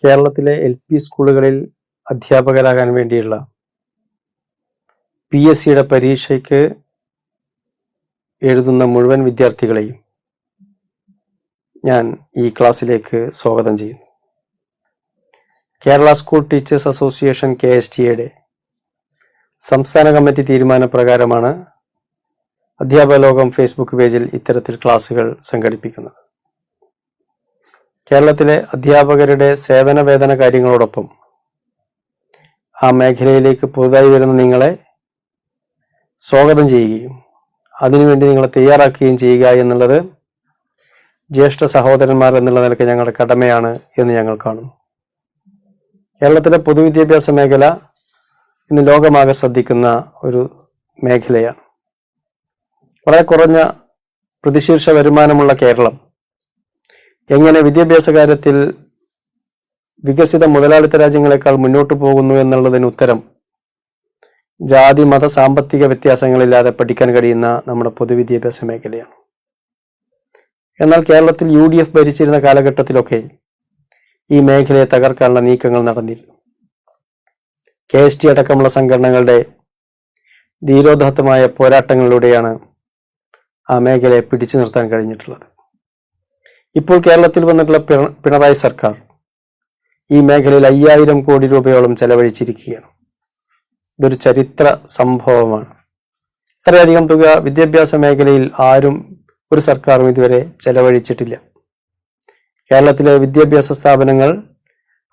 കേരളത്തിലെ LP സ്കൂളുകളിൽ അധ്യാപകരാകാൻ വേണ്ടിയുള്ള PSCയുടെ പരീക്ഷയ്ക്ക് എഴുതുന്ന മുഴുവൻ വിദ്യാർത്ഥികളെയും ഞാൻ ഈ ക്ലാസ്സിലേക്ക് സ്വാഗതം ചെയ്യുന്നു. കേരള സ്കൂൾ ടീച്ചേഴ്സ് അസോസിയേഷൻ KSTAയുടെ സംസ്ഥാന കമ്മിറ്റി തീരുമാനപ്രകാരമാണ് അധ്യാപക ലോകം ഫേസ്ബുക്ക് പേജിൽ ഇത്തരത്തിൽ ക്ലാസുകൾ സംഘടിപ്പിക്കുന്നത്. കേരളത്തിലെ അധ്യാപകരുടെ സേവന വേതന കാര്യങ്ങളോടൊപ്പം ആ മേഖലയിലേക്ക് പുതുതായി വരുന്ന നിങ്ങളെ സ്വാഗതം ചെയ്യുകയും അതിനുവേണ്ടി നിങ്ങളെ തയ്യാറാക്കുകയും ചെയ്യുക എന്നുള്ളത് ജ്യേഷ്ഠ സഹോദരന്മാർ എന്നുള്ള നിലയ്ക്ക് ഞങ്ങളുടെ കടമയാണ് എന്ന് ഞങ്ങൾ കാണുന്നു. കേരളത്തിലെ പൊതുവിദ്യാഭ്യാസ മേഖല ഇന്ന് ലോകമാകെ ശ്രദ്ധിക്കുന്ന ഒരു മേഖലയാണ്. വളരെ കുറഞ്ഞ പ്രതിശീർഷ വരുമാനമുള്ള കേരളം എങ്ങനെ വിദ്യാഭ്യാസ കാര്യത്തിൽ വികസിത മുതലാളിത്ത രാജ്യങ്ങളെക്കാൾ മുന്നോട്ട് പോകുന്നു എന്നുള്ളതിന് ഉത്തരം ജാതി മത സാമ്പത്തിക വ്യത്യാസങ്ങളില്ലാതെ പഠിക്കാൻ കഴിയുന്ന നമ്മുടെ പൊതുവിദ്യാഭ്യാസ മേഖലയാണ്. എന്നാൽ കേരളത്തിൽ UDF ഭരിച്ചിരുന്ന കാലഘട്ടത്തിലൊക്കെ ഈ മേഖലയെ തകർക്കാനുള്ള നീക്കങ്ങൾ നടന്നിരുന്നു. KST അടക്കമുള്ള സംഘടനകളുടെ ധീരോദാത്തമായ പോരാട്ടങ്ങളിലൂടെയാണ് ആ മേഖലയെ പിടിച്ചു നിർത്താൻ കഴിഞ്ഞിട്ടുള്ളത്. ഇപ്പോൾ കേരളത്തിൽ വന്നിട്ടുള്ള പിണറായി സർക്കാർ ഈ മേഖലയിൽ 5000 കോടി രൂപയോളം ചെലവഴിച്ചിരിക്കുകയാണ്. ഇതൊരു ചരിത്ര സംഭവമാണ്. ഇത്രയധികം തുക വിദ്യാഭ്യാസ മേഖലയിൽ ആരും ഒരു സർക്കാരും ഇതുവരെ ചെലവഴിച്ചിട്ടില്ല. കേരളത്തിലെ വിദ്യാഭ്യാസ സ്ഥാപനങ്ങൾ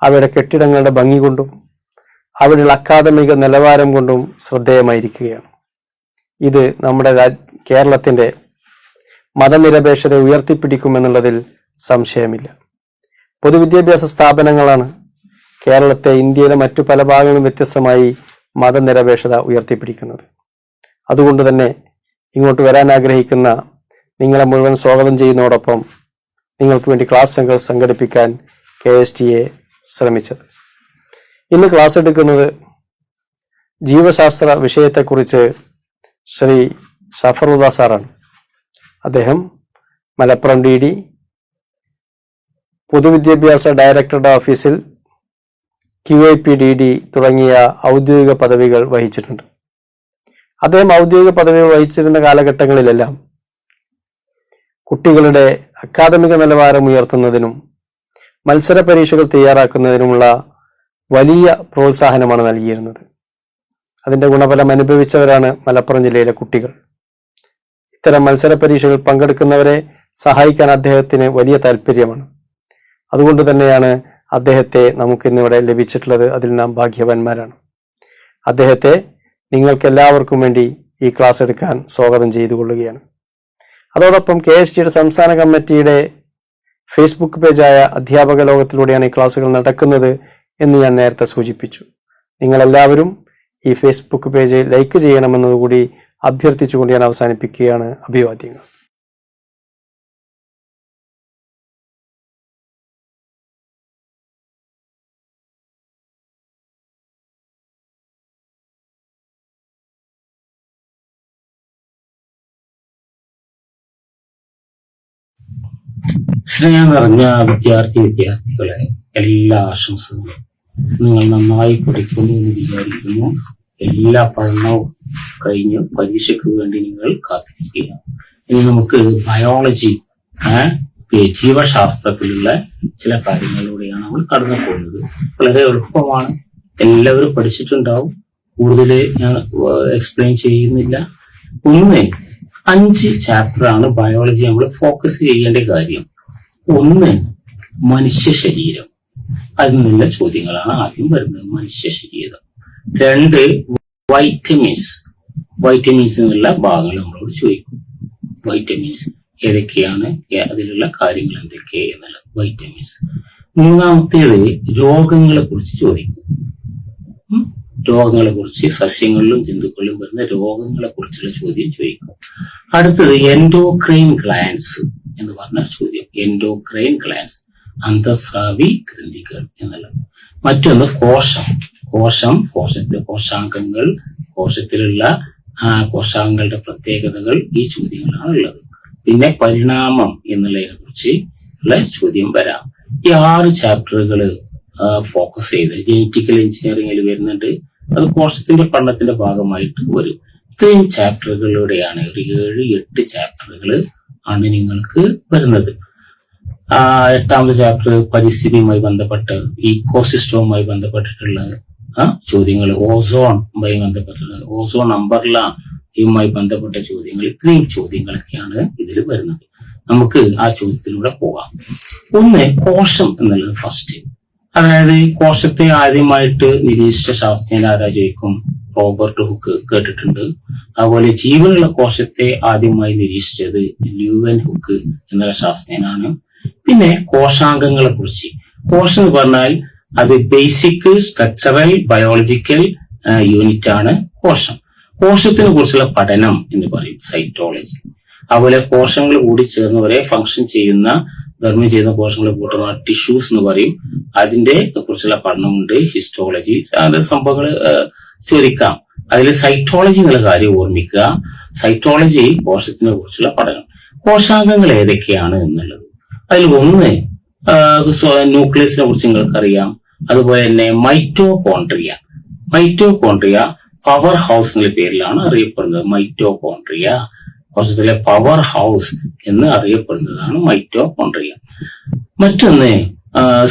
അവയുടെ കെട്ടിടങ്ങളുടെ ഭംഗി കൊണ്ടും അവിടെയുള്ള അക്കാദമിക നിലവാരം കൊണ്ടും ശ്രദ്ധേയമായിരിക്കുകയാണ്. ഇത് നമ്മുടെ കേരളത്തിന്റെ മതനിരപേക്ഷത ഉയർത്തിപ്പിടിക്കുമെന്നുള്ളതിൽ സംശയമില്ല. പൊതുവിദ്യാഭ്യാസ സ്ഥാപനങ്ങളാണ് കേരളത്തെ ഇന്ത്യയിലെ മറ്റു പല ഭാഗങ്ങളും വ്യത്യസ്തമായി മതനിരപേക്ഷത ഉയർത്തിപ്പിടിക്കുന്നത്. അതുകൊണ്ട് തന്നെ ഇങ്ങോട്ട് വരാൻ ആഗ്രഹിക്കുന്ന നിങ്ങളെ മുഴുവൻ സ്വാഗതം ചെയ്യുന്നതോടൊപ്പം നിങ്ങൾക്ക് വേണ്ടി ക്ലാസ്സുകൾ സംഘടിപ്പിക്കാൻ KSTA ശ്രമിച്ചത്. ഇന്ന് ക്ലാസ് എടുക്കുന്നത് ജീവശാസ്ത്ര വിഷയത്തെക്കുറിച്ച് ശ്രീ സഫറുദ്ദ സാറാണ്. അദ്ദേഹം മലപ്പുറം DD പൊതുവിദ്യാഭ്യാസ ഡയറക്ടറുടെ ഓഫീസിൽ QIP DD തുടങ്ങിയ ഔദ്യോഗിക പദവികൾ വഹിച്ചിട്ടുണ്ട്. അദ്ദേഹം ഔദ്യോഗിക പദവികൾ വഹിച്ചിരുന്ന കാലഘട്ടങ്ങളിലെല്ലാം കുട്ടികളുടെ അക്കാദമിക നിലവാരം ഉയർത്തുന്നതിനും മത്സര പരീക്ഷകൾ തയ്യാറാക്കുന്നതിനുമുള്ള വലിയ പ്രോത്സാഹനമാണ് നൽകിയിരുന്നത്. അതിന്റെ ഗുണഫലം അനുഭവിച്ചവരാണ് മലപ്പുറം ജില്ലയിലെ കുട്ടികൾ. ഇത്തരം മത്സര പരീക്ഷകൾ പങ്കെടുക്കുന്നവരെ സഹായിക്കാൻ അദ്ദേഹത്തിന് വലിയ താല്പര്യമാണ്. അതുകൊണ്ട് തന്നെയാണ് അദ്ദേഹത്തെ നമുക്കിന്നിവിടെ ലഭിച്ചിട്ടുള്ളത്. അതിൽ നാം ഭാഗ്യവാന്മാരാണ്. അദ്ദേഹത്തെ നിങ്ങൾക്ക് എല്ലാവർക്കും വേണ്ടി ഈ ക്ലാസ് എടുക്കാൻ സ്വാഗതം ചെയ്തു കൊള്ളുകയാണ്. അതോടൊപ്പം KSTയുടെ സംസ്ഥാന കമ്മിറ്റിയുടെ ഫേസ്ബുക്ക് പേജായ അധ്യാപക ലോകത്തിലൂടെയാണ് ഈ ക്ലാസ്സുകൾ നടക്കുന്നത് എന്ന് ഞാൻ നേരത്തെ സൂചിപ്പിച്ചു. നിങ്ങളെല്ലാവരും ഈ ഫേസ്ബുക്ക് പേജ് ലൈക്ക് ചെയ്യണമെന്നതുകൂടി അഭ്യർത്ഥിച്ചുകൊണ്ട് ഞാൻ അവസാനിപ്പിക്കുകയാണ്. അഭിവാദ്യങ്ങൾ. സ്നേഹം നിറഞ്ഞ വിദ്യാർത്ഥികളെ എല്ലാ ആശംസകളും. നിങ്ങൾ നന്നായി പഠിക്കുന്നു എന്ന് വിചാരിക്കുന്നു. എല്ലാ പഠനവും കഴിഞ്ഞ് പരീക്ഷയ്ക്ക് വേണ്ടി നിങ്ങൾ കാത്തിരിക്കുക. ഇനി നമുക്ക് ബയോളജി ജീവശാസ്ത്രത്തിലുള്ള ചില കാര്യങ്ങളിലൂടെയാണ് നമ്മൾ കടന്നു പോകുന്നത്. വളരെ എളുപ്പമാണ്, എല്ലാവരും പഠിച്ചിട്ടുണ്ടാവും. കൂടുതൽ ഞാൻ എക്സ്പ്ലെയിൻ ചെയ്യുന്നില്ല. 5 ചാപ്റ്ററാണ് ബയോളജി നമ്മൾ ഫോക്കസ് ചെയ്യേണ്ട കാര്യം. 1 മനുഷ്യ ശരീരം, അതിൽ നിന്നുള്ള ചോദ്യങ്ങളാണ് ആദ്യം വരുന്നത്. മനുഷ്യ ശരീരം. 2 വൈറ്റമിൻസ് എന്നുള്ള ഭാഗങ്ങൾ നമ്മളോട് ചോദിക്കും. വൈറ്റമിൻസ് ഏതൊക്കെയാണ്, അതിലുള്ള കാര്യങ്ങൾ എന്തൊക്കെ എന്നുള്ളത്, വൈറ്റമിൻസ്. മൂന്നാമത്തേത് രോഗങ്ങളെ കുറിച്ച് ചോദിക്കും. രോഗങ്ങളെ കുറിച്ച്, സസ്യങ്ങളിലും ജന്തുക്കളിലും വരുന്ന രോഗങ്ങളെ കുറിച്ചുള്ള ചോദ്യം ചോദിക്കും. അടുത്തത് എൻഡോക്രൈൻ ഗ്ലാൻസ് എന്ന് പറഞ്ഞ ചോദ്യം. എൻഡോക്രൈൻ ഗ്ലാൻസ്, അന്തസ്രാവി ഗ്രന്ഥികൾ എന്നുള്ളത്. മറ്റൊന്ന് കോശത്തിലെ കോശാംഗങ്ങൾ, കോശത്തിലുള്ള കോശാംഗങ്ങളുടെ പ്രത്യേകതകൾ, ഈ ചോദ്യങ്ങളാണ് ഉള്ളത്. പിന്നെ പരിണാമം എന്നുള്ളതിനെ കുറിച്ച് ഉള്ള ചോദ്യം വരാം. ഈ 6 ചാപ്റ്ററുകൾ ഫോക്കസ് ചെയ്ത് ജനറ്റിക്കൽ എഞ്ചിനീയറിംഗിൽ വരുന്നുണ്ട്. അത് കോശത്തിന്റെ പഠനത്തിന്റെ ഭാഗമായിട്ട് വരും. ഇത്രയും ചാപ്റ്ററുകളിലൂടെയാണ്, ഒരു 7-8 ചാപ്റ്ററുകൾ ആണ് നിങ്ങൾക്ക് വരുന്നത്. 8ാമത്തെ ചാപ്റ്റർ പരിസ്ഥിതിയുമായി ബന്ധപ്പെട്ട്, ഇക്കോസിസ്റ്റവുമായി ബന്ധപ്പെട്ടിട്ടുള്ള ചോദ്യങ്ങൾ, ഓസോണുമായി ബന്ധപ്പെട്ടുള്ള, ഓസോൺ അംബർലയുമായി ബന്ധപ്പെട്ട ചോദ്യങ്ങൾ, ഇത്രയും ചോദ്യങ്ങളൊക്കെയാണ് ഇതിൽ വരുന്നത്. നമുക്ക് ആ ചോദ്യത്തിലൂടെ പോകാം. ഒന്ന്, കോശം എന്നുള്ളത് ഫസ്റ്റ്. അതായത് കോശത്തെ ആദ്യമായിട്ട് നിരീക്ഷിച്ച ശാസ്ത്രജ്ഞൻ ആരാ ചോദിക്കും? റോബർട്ട് ഹുക്ക്, കേട്ടിട്ടുണ്ട്. അതുപോലെ ജീവനുള്ള കോശത്തെ ആദ്യമായി നിരീക്ഷിച്ചത് ല്യൂവൻ ഹുക്ക് എന്നുള്ള ശാസ്ത്രജ്ഞനാണ്. പിന്നെ കോശാംഗങ്ങളെ കുറിച്ച്, കോശം എന്ന് പറഞ്ഞാൽ അത് ബേസിക് സ്ട്രക്ചറൽ ബയോളജിക്കൽ യൂണിറ്റ് ആണ് കോശം. കോശത്തിനെ കുറിച്ചുള്ള പഠനം എന്ന് പറയും സൈറ്റോളജി. അതുപോലെ കോശങ്ങൾ കൂടി ചേർന്ന് ഒരേ ഫംഗ്ഷൻ ചെയ്യുന്ന, ധർമ്മം ചെയ്യുന്ന കോശങ്ങളെ കൂട്ടുന്ന ടിഷ്യൂസ് എന്ന് പറയും. അതിന്റെ കുറിച്ചുള്ള പഠനമുണ്ട്, ഹിസ്റ്റോളജി. അത് സംഭവങ്ങൾ ചോദിക്കാം. അതിൽ സൈറ്റോളജി എന്നുള്ള കാര്യം ഓർമ്മിക്കുക. സൈറ്റോളജി കോശത്തിനെ കുറിച്ചുള്ള പഠനം. കോശാംഗങ്ങൾ ഏതൊക്കെയാണ് എന്നുള്ളത്, അതിൽ ഒന്ന് ന്യൂക്ലിയസിനെ കുറിച്ച് നിങ്ങൾക്കറിയാം. അതുപോലെ തന്നെ മൈറ്റോകോൺട്രിയ പവർ ഹൗസ് എന്ന പേരിലാണ് അറിയപ്പെടുന്നത്. മൈറ്റോകോൺട്രിയ കോശത്തിലെ പവർ ഹൗസ് എന്ന് അറിയപ്പെടുന്നതാണ് മൈറ്റോകോൺട്രിയ. മറ്റൊന്ന്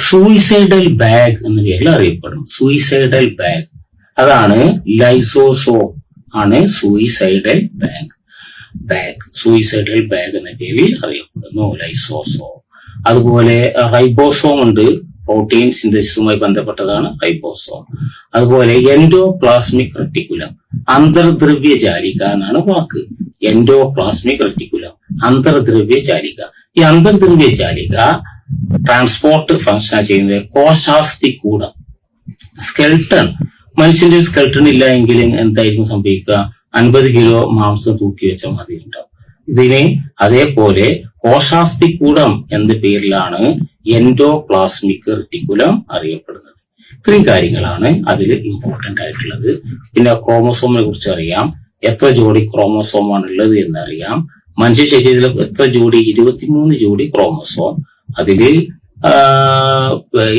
സൂയിസൈഡൽ ബാഗ് എന്ന പേരിൽ അറിയപ്പെടും. സൂയിസൈഡൽ ബാഗ്, അതാണ് ലൈസോസോം ആണ് സൂയിസൈഡൽ ബാഗ് എന്ന പേരിൽ അറിയപ്പെടുന്നു, ലൈസോസോം. അതുപോലെ റൈബോസോം ഉണ്ട്, പ്രോട്ടീൻ സിന്തസിസുമായി ബന്ധപ്പെട്ടതാണ് റൈബോസോം. അതുപോലെ എൻഡോപ്ലാസ്മിക് റെറ്റിക്കുലം, അന്തർദ്രവ്യ ജാലിക എന്നാണ് വാക്ക്. Endoplasmic reticulum, അന്തർദ്രവ്യ ജാലിക. ഈ അന്തർദ്രവ്യ ജാലിക ട്രാൻസ്പോർട്ട് ഫംഗ്ഷൻ ചെയ്യുന്നത് കോശാസ്ഥികൂടം, സ്കെൽട്ടൺ. മനുഷ്യന്റെ സ്കെൽട്ടൺ ഇല്ല എങ്കിൽ എന്തായിരിക്കും സംഭവിക്കുക? 50 കിലോ മാംസം തൂക്കി വെച്ചാൽ മതി ഉണ്ടാവും. ഇതിനെ അതേപോലെ കോശാസ്ഥികൂടം എന്ന പേരിലാണ് എൻഡോപ്ലാസ്മിക് റെറ്റിക്കുലം അറിയപ്പെടുന്നത്. ഇത്രയും കാര്യങ്ങളാണ് അതിൽ ഇമ്പോർട്ടന്റ് ആയിട്ടുള്ളത്. പിന്നെ ക്രോമസോമിനെ കുറിച്ച് അറിയാം. എത്ര ജോഡി ക്രോമസോമാണ് ഉള്ളത് എന്നറിയാം. മനുഷ്യ ശരീരത്തിൽ എത്ര ജോഡി? 23 ജോഡി ക്രോമസോം. അതില്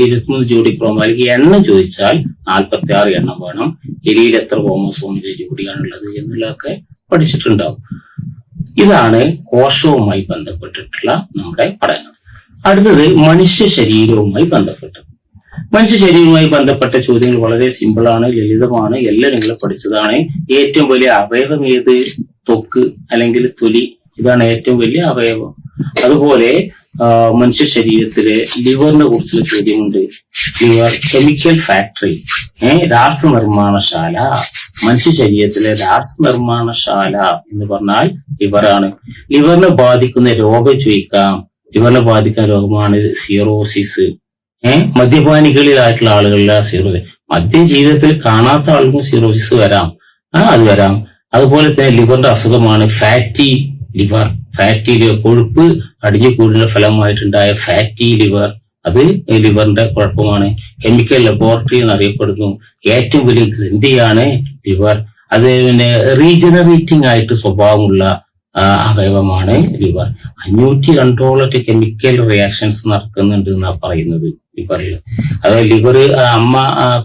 23 ജോഡി അല്ലെങ്കിൽ എണ്ണം ചോദിച്ചാൽ 46 എണ്ണം വേണം. എലിയിൽ എത്ര ക്രോമസോമിന്റെ ജോഡിയാണുള്ളത് എന്നുള്ളതൊക്കെ പഠിച്ചിട്ടുണ്ടാവും. ഇതാണ് കോശവുമായി ബന്ധപ്പെട്ടിട്ടുള്ള നമ്മുടെ പഠനം. അടുത്തത് മനുഷ്യ ശരീരവുമായി ബന്ധപ്പെട്ട ചോദ്യങ്ങൾ വളരെ സിമ്പിളാണ്, ലളിതമാണ്, എല്ലാം നിങ്ങൾ പഠിച്ചതാണ്. ഏറ്റവും വലിയ അവയവം ഏത്? ത്വക്ക് അല്ലെങ്കിൽ തൊലി, ഇതാണ് ഏറ്റവും വലിയ അവയവം. അതുപോലെ മനുഷ്യ ശരീരത്തിലെ ലിവറിനെ കുറിച്ചുള്ള ചോദ്യമുണ്ട്. ലിവർ കെമിക്കൽ ഫാക്ടറി, രാസനിർമ്മാണശാല. മനുഷ്യ ശരീരത്തിലെ രാസനിർമ്മാണശാല എന്ന് പറഞ്ഞാൽ ലിവറാണ്. ലിവറിനെ ബാധിക്കുന്ന രോഗം ചോദിക്കാം. ലിവറിനെ ബാധിക്കുന്ന രോഗമാണ് സിറോസിസ്. മദ്യപാനികളിലായിട്ടുള്ള ആളുകളിലെ സിറോസിസ്. മദ്യം ജീവിതത്തിൽ കാണാത്ത ആൾക്കും സിറോസിസ് വരാം, അത് വരാം. അതുപോലെ തന്നെ ലിവറിന്റെ അസുഖമാണ് ഫാറ്റി ലിവർ. കൊഴുപ്പ് അടിഞ്ഞു കൂടുന്ന ഫലമായിട്ടുണ്ടായ ഫാറ്റി ലിവർ, അത് ലിവറിന്റെ കുഴപ്പമാണ്. കെമിക്കൽ ലബോറട്ടറി എന്നറിയപ്പെടുന്നു. ഏറ്റവും വലിയ ഗ്രന്ഥിയാണ് ലിവർ. അത് പിന്നെ റീജനറേറ്റിംഗ് ആയിട്ട് സ്വഭാവമുള്ള അവയവമാണ് ലിവർ. 502 കെമിക്കൽ റിയാക്ഷൻസ് നടക്കുന്നുണ്ട് എന്നാ പറയുന്നത് ലിവറിൽ. അതായത് ലിവർ അമ്മ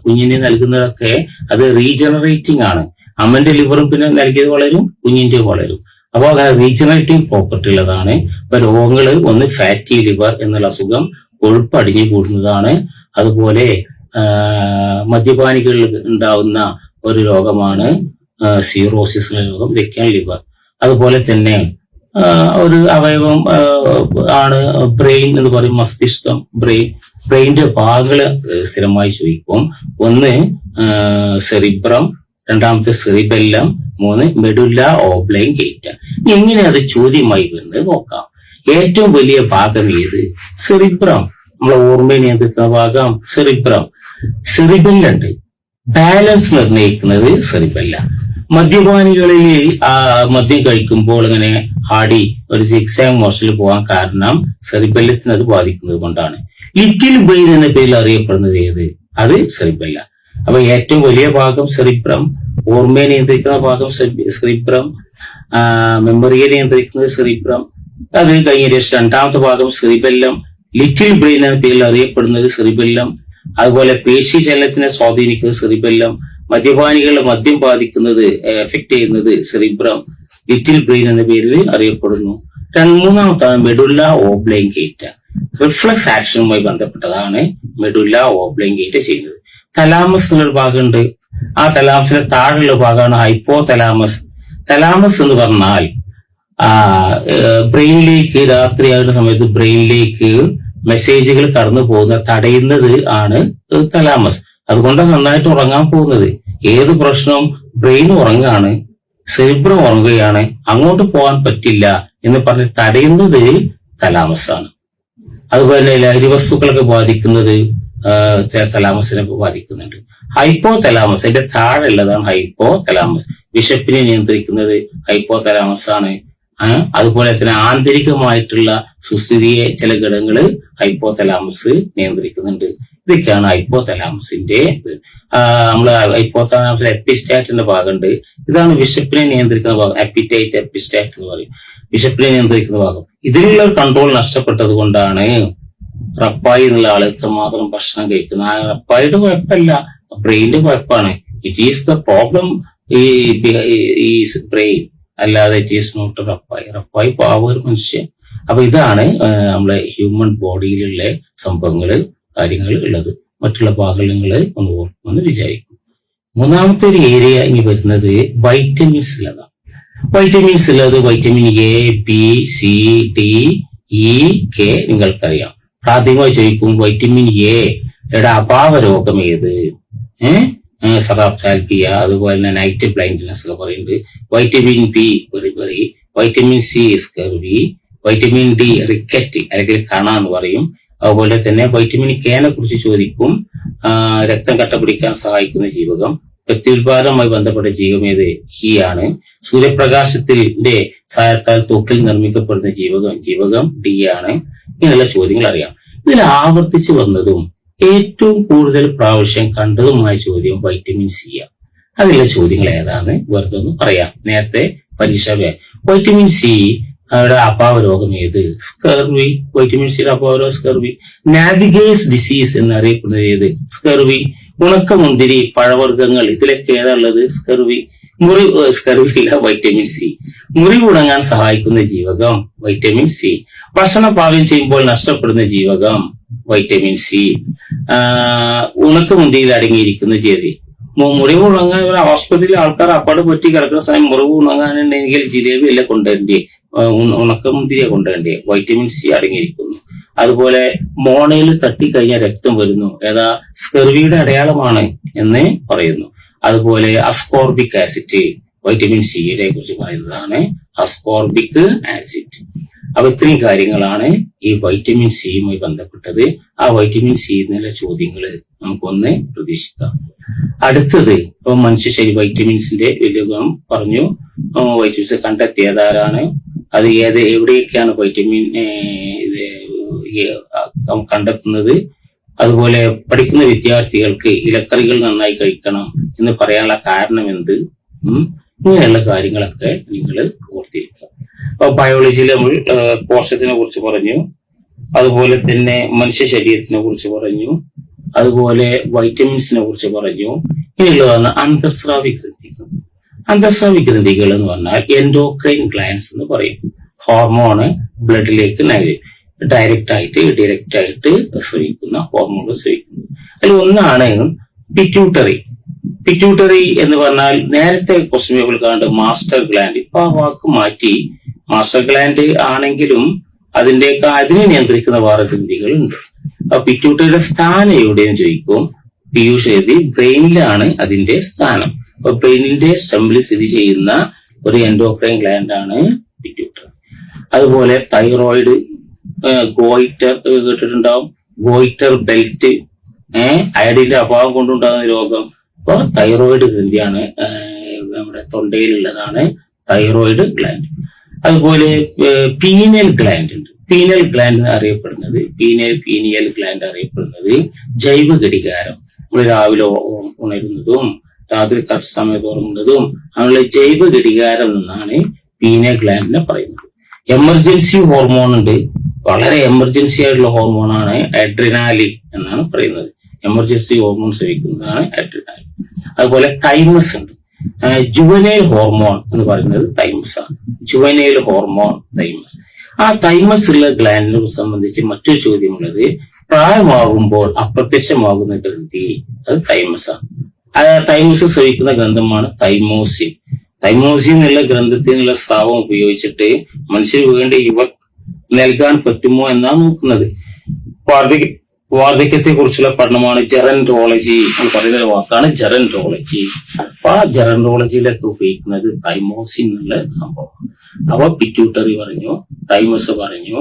കുഞ്ഞിന് നൽകുന്നതൊക്കെ അത് റീജനറേറ്റിംഗ് ആണ്. അമ്മന്റെ ലിവറും പിന്നെ നൽകിയത് വളരും, കുഞ്ഞിന്റെ വളരും. അപ്പോൾ അങ്ങനെ റീജനറേറ്റിംഗ് പ്രോപ്പർട്ടി ഉള്ളതാണ്. ഇപ്പൊ രോഗങ്ങൾ ഒന്ന് ഫാറ്റി ലിവർ എന്നുള്ള അസുഖം, കൊഴുപ്പ് അടിഞ്ഞു കൂടുന്നതാണ്. അതുപോലെ മദ്യപാനികളിൽ ഉണ്ടാവുന്ന ഒരു രോഗമാണ് സിറോസിസ് രോഗം, വെക്കാൻ ലിവർ. അതുപോലെ തന്നെ ഒരു അവയവം ആണ് ബ്രെയിൻ എന്ന് പറയും, മസ്തിഷ്കം. ബ്രെയിന്റെ ഭാഗങ്ങൾ സ്ഥിരമായി ചോദിക്കും. ഒന്ന് സെറിബ്രം, രണ്ടാമത്തെ സെറിബെല്ലം, 3 മെഡുല്ല ഓബ്ലൈംഗേറ്റ. എങ്ങനെ അത് ചോദ്യമായി വരുന്നത് നോക്കാം. ഏറ്റവും വലിയ ഭാഗം ഏത്? സെറിബ്രം. നമ്മളെ ഓർമ്മയെ നിയന്ത്രിക്കുന്ന ഭാഗം സെറിബ്രം. സെറിബെല്ലുണ്ട്. ബാലൻസ് നിർണ്ണയിക്കുന്നത് സെറിബെല്ല. മദ്യപാനികളിൽ മദ്യം കഴിക്കുമ്പോൾ ഇങ്ങനെ ആടി ഒരു സിക്സാങ് മോഷനിൽ പോകാൻ കാരണം സെറിബെല്ലത്തിന് അത് ബാധിക്കുന്നത് കൊണ്ടാണ്. ലിറ്റിൽ ബ്രെയിൻ എന്ന പേരിൽ അറിയപ്പെടുന്നത് ഏത്? അത് സെറിബെല്ല. അപ്പൊ ഏറ്റവും വലിയ ഭാഗം സെറിബ്രം, ഓർമ്മയെ നിയന്ത്രിക്കുന്ന ഭാഗം സെറിബ്രം, മെമ്മറിയെ നിയന്ത്രിക്കുന്നത് സെറിബ്രം. അത് കഴിഞ്ഞ ശേഷം രണ്ടാമത്തെ ഭാഗം സെറിബെല്ലം. ലിറ്റിൽ ബ്രെയിൻ എന്ന പേരിൽ അറിയപ്പെടുന്നത് സെറിബെല്ലം. അതുപോലെ പേശി ചലനത്തിനെ സ്വാധീനിക്കുന്നത് സെറിബെല്ലം. മദ്യപാനികളുടെ മദ്യം ബാധിക്കുന്നത് എഫക്ട് ചെയ്യുന്നത് സെറിബ്രം, ലിറ്റിൽ ബ്രെയിൻ എന്ന പേരിൽ അറിയപ്പെടുന്നു. മൂന്നാമത്താണ് മെഡുല്ല ഓബ്ലൈംഗേറ്റ. റിഫ്ലക്സ് ആക്ഷനുമായി ബന്ധപ്പെട്ടതാണ് മെഡുല്ല ഓബ്ലൈംഗേറ്റ ചെയ്യുന്നത്. തലാമസ് എന്നൊരു ഭാഗമുണ്ട്. ആ തലാമസിന്റെ താഴെയുള്ള ഭാഗമാണ് ഹൈപ്പോ തലാമസ്. തലാമസ് എന്ന് പറഞ്ഞാൽ ബ്രെയിനിലേക്ക് രാത്രിയാകുന്ന സമയത്ത് ബ്രെയിനിലേക്ക് മെസ്സേജുകൾ കടന്നു പോകുന്ന തടയുന്നത് ആണ് തലാമസ്. അതുകൊണ്ടാണ് നന്നായിട്ട് ഉറങ്ങാൻ പോകുന്നത്. ഏത് പ്രശ്നവും ബ്രെയിൻ ഉറങ്ങാണ്, സെറിബ്രം ഉറങ്ങുകയാണ്, അങ്ങോട്ട് പോകാൻ പറ്റില്ല എന്ന് പറഞ്ഞ് തടയുന്നത് തലാമസ് ആണ്. അതുപോലെ ലഹരി വസ്തുക്കളൊക്കെ ബാധിക്കുന്നത് തലാമസിനെ ബാധിക്കുന്നുണ്ട്. ഹൈപ്പോ തലാമസ്, അതിന്റെ താഴെ ഉള്ളതാണ് ഹൈപ്പോ തലാമസ്. വിശപ്പിനെ നിയന്ത്രിക്കുന്നത് ഹൈപ്പോ തലാമസ് ആണ്. അതുപോലെ തന്നെ ആന്തരികമായിട്ടുള്ള സുസ്ഥിതിയെ ചില ഘടകങ്ങള് ഹൈപ്പോ തലാമസ് നിയന്ത്രിക്കുന്നുണ്ട്. ഇതൊക്കെയാണ് ഹൈപ്പോ തലാമസിന്റെ ഇത്. നമ്മള് ഹൈപ്പോ തലാമസിൽ എപ്പിസ്റ്റാറ്റിന്റെ ഭാഗമുണ്ട്. ഇതാണ് വിശപ്പിനെ നിയന്ത്രിക്കുന്ന ഭാഗം. അപ്പിറ്റൈറ്റ്, എപ്പിസ്റ്റാറ്റ് എന്ന് പറയും. വിശപ്പിനെ നിയന്ത്രിക്കുന്ന ഭാഗം. ഇതിലുള്ള കൺട്രോൾ നഷ്ടപ്പെട്ടത് കൊണ്ടാണ് റപ്പായി എന്നുള്ള ആള് എത്രമാത്രം ഭക്ഷണം കഴിക്കുന്നത്. ആ റപ്പായുടെ കുഴപ്പമല്ല, ബ്രെയിനിന്റെ കുഴപ്പമാണ്. It is the problem is brain, അല്ലാതെ it is not Rappai. Rappai പാവ ഒരു മനുഷ്യൻ. അപ്പൊ ഇതാണ് നമ്മളെ ഹ്യൂമൻ ബോഡിയിലുള്ള സംഭവങ്ങള്, കാര്യങ്ങൾ ഉള്ളത്. മറ്റുള്ള ഭാഗങ്ങള് ഒന്ന് ഓർക്കുമെന്ന് വിചാരിക്കും. മൂന്നാമത്തെ ഒരു ഏരിയ ഇനി വരുന്നത് വൈറ്റമിൻസ് ഉള്ളതാണ്. വൈറ്റമിൻസ് ഉള്ളത് vitamin A, B, C, D, E, K നിങ്ങൾക്കറിയാം. പ്രാഥമികമായി ചോദിക്കും വൈറ്റമിൻ എയുടെ അഭാവ രോഗം ഏത്? സെറാപ്താൽപിയ, അതുപോലെ തന്നെ നൈറ്റ് ബ്ലൈൻഡ്നെസ് ഒക്കെ പറയുന്നുണ്ട്. Vitamin B beriberi, vitamin C scurvy, vitamin D ricket അല്ലെങ്കിൽ കണ എന്ന് പറയും. അതുപോലെ തന്നെ വൈറ്റമിൻ കെനെ കുറിച്ച് ചോദിക്കും. രക്തം കട്ടപിടിക്കാൻ സഹായിക്കുന്ന ജീവകം. പ്രത്യുൽപാദനവുമായി ബന്ധപ്പെട്ട ജീവകം ഏത്? ഇ ആണ്. സൂര്യപ്രകാശത്തിന്റെ സഹായത്താൽ ത്വക്കിൽ നിർമ്മിക്കപ്പെടുന്ന ജീവകം ഡി ആണ്. ഇങ്ങനെയുള്ള ചോദ്യങ്ങൾ അറിയാം. ഇതിൽ ആവർത്തിച്ചു വന്നതും ഏറ്റവും കൂടുതൽ പ്രാവശ്യം കണ്ടതുമായ ചോദ്യം വൈറ്റമിൻ സി ആണ്. അതിലുള്ള ചോദ്യങ്ങൾ ഏതാണ് വെറുതെ ഒന്ന് പറയാം. നേരത്തെ പരീക്ഷ വൈറ്റമിൻ സി അഭാവ രോഗം ഏത്? സ്കർവി. വൈറ്റമിൻ സിയുടെ അഭാവ രോഗം സ്കർവി. നാവിഗേഴ്സ് ഡിസീസ് എന്നറിയപ്പെടുന്നത് ഏത്? സ്കർവി. ഉണക്കമുന്തിരി, പഴവർഗ്ഗങ്ങൾ, ഇതിലൊക്കെ ഏതാണുള്ളത്? സ്കർവി. സ്കർവിയില്ല, വൈറ്റമിൻ സി. മുറിവ് ഉണങ്ങാൻ സഹായിക്കുന്ന ജീവകം വൈറ്റമിൻ സി. ഭക്ഷണം പാകം ചെയ്യുമ്പോൾ നഷ്ടപ്പെടുന്ന ജീവകം വൈറ്റമിൻ സി. ഉണക്കമുന്തിരിയിൽ അടങ്ങിയിരിക്കുന്ന ചേരി. മുറിവ് ഉണങ്ങാൻ ആശുപത്രിയിൽ ആൾക്കാർ അപ്പാട് പറ്റി കിടക്കുന്ന സമയം മുറിവ് ഉണങ്ങാനുണ്ടെങ്കിൽ ജിലേബി അല്ല കൊണ്ടുവരണ്ടേ, ഉണക്കമുന്തിരിയെ കൊണ്ടുവരണ്ടേ? വൈറ്റമിൻ സി അടങ്ങിയിരിക്കുന്നു. അതുപോലെ മോണയിൽ തട്ടിക്കഴിഞ്ഞാൽ രക്തം വരുന്നു, ഏതാ? സ്കർവിയുടെ അടയാളമാണ് എന്ന് പറയുന്നു. അതുപോലെ അസ്കോർബിക് ആസിഡ്, വൈറ്റമിൻ സിയെ കുറിച്ച് പറയുന്നതാണ് അസ്കോർബിക് ആസിഡ്. അപ്പൊ ഇത്രയും കാര്യങ്ങളാണ് ഈ വൈറ്റമിൻ സിയുമായി ബന്ധപ്പെട്ടത്. ആ വൈറ്റമിൻ സി എന്നുള്ള ചോദ്യങ്ങള് നമുക്കൊന്ന് പ്രതീക്ഷിക്കാം. അടുത്തത് ഇപ്പൊ മനുഷ്യ ശരീര വൈറ്റമിൻസിന്റെ വലിയ ഗുണം പറഞ്ഞു. വൈറ്റമിൻസ് കണ്ടെത്തിയതാരാണ്? അത് എവിടെയൊക്കെയാണ് വൈറ്റമിൻ കണ്ടെത്തുന്നത്? അതുപോലെ പഠിക്കുന്ന വിദ്യാർത്ഥികൾക്ക് ഇലക്കറികൾ നന്നായി കഴിക്കണം എന്ന് പറയാനുള്ള കാരണം എന്ത്? ഇങ്ങനെയുള്ള കാര്യങ്ങളൊക്കെ നിങ്ങൾ ഓർത്തിരിക്കുക. അപ്പൊ ബയോളജിയിൽ നമ്മൾ കോശത്തിനെ കുറിച്ച് പറഞ്ഞു, അതുപോലെ തന്നെ മനുഷ്യ ശരീരത്തിനെ കുറിച്ച് പറഞ്ഞു, അതുപോലെ വൈറ്റമിൻസിനെ കുറിച്ച് പറഞ്ഞു. ഇനിയുള്ളതാണ് അന്തസ്രാവി ഗ്രന്ഥികൾ. അന്തസ്രാവി ഗ്രന്ഥികൾ എന്ന് പറഞ്ഞാൽ എൻഡോക്രൈൻ ഗ്ലാൻസ് എന്ന് പറയും. ഹോർമോണ് ബ്ലഡിലേക്ക് ഡയറക്റ്റ് ആയിട്ട് സ്രവിക്കുന്ന ഹോർമോണുകൾ സ്രവിക്കുന്നു. അതിൽ ഒന്നാണ് പിറ്റ്യൂട്ടറി. പിറ്റ്യൂട്ടറി എന്ന് പറഞ്ഞാൽ നേരത്തെ ക്വസ്റ്റ്യൻ പേപ്പറിൽ കാണുന്നത് മാസ്റ്റർ ഗ്ലാൻഡ്. ഇപ്പൊ ആ വാക്ക് മാറ്റി മാസ്റ്റർ ഗ്ലാൻഡ് ആണെങ്കിലും അതിനെ നിയന്ത്രിക്കുന്ന വേറെ ഗ്രന്ഥികളുണ്ട്. അപ്പൊ പിറ്റ്യൂട്ടറിയുടെ സ്ഥാനം എവിടെയെന്ന് ചോദിക്കും. പീയൂഷ് എഴുതി ബ്രെയിനിലാണ് അതിന്റെ സ്ഥാനം. അപ്പൊ ബ്രെയിനിന്റെ സ്റ്റെമ്പിൽ സ്ഥിതി ചെയ്യുന്ന ഒരു എൻഡോക്രൈൻ ഗ്ലാൻഡ് ആണ് പിറ്റ്യൂട്ടറി. അതുപോലെ തൈറോയിഡ്, ഗോയിറ്റർ കേട്ടിട്ടുണ്ടാവും, ഗോയിറ്റർ ബെൽറ്റ്, അയഡിന്റെ അഭാവം കൊണ്ടുണ്ടാകുന്ന രോഗം. അപ്പൊ തൈറോയിഡ് ഗ്രന്ഥിയാണ് നമ്മുടെ തൊണ്ടയിലുള്ളതാണ് തൈറോയിഡ് ഗ്ലാൻഡ്. അതുപോലെ പീനിയൽ ഗ്ലാൻഡ് ഉണ്ട്. പീനിയൽ ഗ്ലാൻഡ് അറിയപ്പെടുന്നത് പീനിയൽ ഗ്ലാൻഡ് അറിയപ്പെടുന്നത് ജൈവ ഘടികാരം. നമ്മൾ രാവിലെ ഉണരുന്നതും രാത്രി കറക്റ്റ് സമയത്ത് ഉറങ്ങുന്നതും അങ്ങനെയുള്ള ജൈവ ഘടികാരം എന്നാണ് പീനിയൽ ഗ്ലാൻഡിനെ പറയുന്നത്. എമർജൻസി ഹോർമോൺ ഉണ്ട്. വളരെ എമർജൻസി ആയിട്ടുള്ള ഹോർമോണാണ് അഡ്രിനാലിൻ എന്നാണ് പറയുന്നത്. എമർജൻസി ഹോർമോൺ ശ്രമിക്കുന്നതാണ് അഡ്രിനാലിൻ. അതുപോലെ തൈമസ് ഉണ്ട്. ജുവനൈൽ ഹോർമോൺ എന്ന് പറയുന്നത് തൈമസ് ആണ്. Juvenile hormone thymus. ആ തൈമസ് ഉള്ള ഗ്ലാൻഡിനെ സംബന്ധിച്ച് മറ്റൊരു ചോദ്യമുള്ളത്, പ്രായമാകുമ്പോൾ അപ്രത്യക്ഷമാകുന്ന ഗ്രന്ഥി അത് തൈമസ് ആണ്. ആ തൈമസ് ശ്രവിക്കുന്ന ഗ്രന്ഥമാണ് തൈമോസിൻ. തൈമോസിൻ എന്നുള്ള ഗ്രന്ഥത്തിൽ നിന്നുള്ള സ്രാവം ഉപയോഗിച്ചിട്ട് മനുഷ്യന് വേണ്ടി ഇവ നൽകാൻ പറ്റുമോ എന്നാണ് നോക്കുന്നത്. വാർദ്ധക്യത്തെ കുറിച്ചുള്ള പഠനമാണ് ജെറന്റോളജി എന്ന് പറയുന്ന വാക്കാണ് ജെറന്റോളജി. അപ്പൊ ആ ജെറന്റോളജിയിലൊക്കെ ഉപയോഗിക്കുന്നത് തൈമോസിൻ എന്നുള്ള സംഭവം. അപ്പൊ പിറ്റ്യൂട്ടറി പറഞ്ഞു, തൈമസ് പറഞ്ഞു,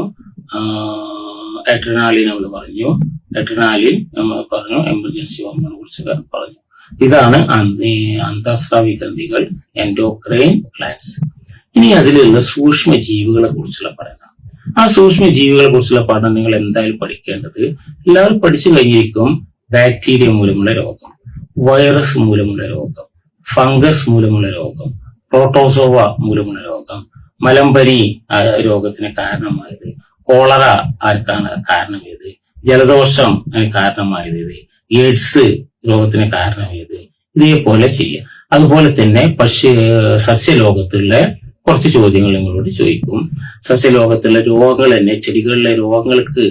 അഡ്രിനാലിൻ നമ്മൾ പറഞ്ഞു, എമർജൻസി ഹോർമോണിനെ കുറിച്ചൊക്കെ പറഞ്ഞു. ഇതാണ് അന്തഃസ്രാവി ഗ്രന്ഥികൾ, എൻഡോക്രൈൻ ഗ്ലാൻഡ്സ്. ഇനി അതിലുള്ള സൂക്ഷ്മ ജീവികളെ കുറിച്ചുള്ള പഠനം. ആ സൂക്ഷ്മ ജീവികളെ കുറിച്ചുള്ള പഠനം നിങ്ങൾ എന്തായാലും പഠിക്കേണ്ടത്. എല്ലാവരും പഠിച്ചു കഴിഞ്ഞിരിക്കും. ബാക്ടീരിയ മൂലമുള്ള രോഗം, വൈറസ് മൂലമുള്ള രോഗം, ഫംഗസ് മൂലമുള്ള രോഗം, പ്രോട്ടോസോവ മൂലമുള്ള രോഗം, മലമ്പനി രോഗത്തിന് കാരണമായത്, കോളറ ആർക്കാണ് കാരണമായത്, ജലദോഷം കാരണമായത്, എയ്ഡ്സ് രോഗത്തിന് കാരണമായത്, ഇതേപോലെ ചെയ്യുക. അതുപോലെ തന്നെ സസ്യലോകത്തുള്ള കുറച്ച് ചോദ്യങ്ങൾ നിങ്ങളോട് ചോദിക്കും. സസ്യലോകത്തുള്ള രോഗങ്ങൾ തന്നെ, ചെടികളിലെ രോഗങ്ങൾക്ക്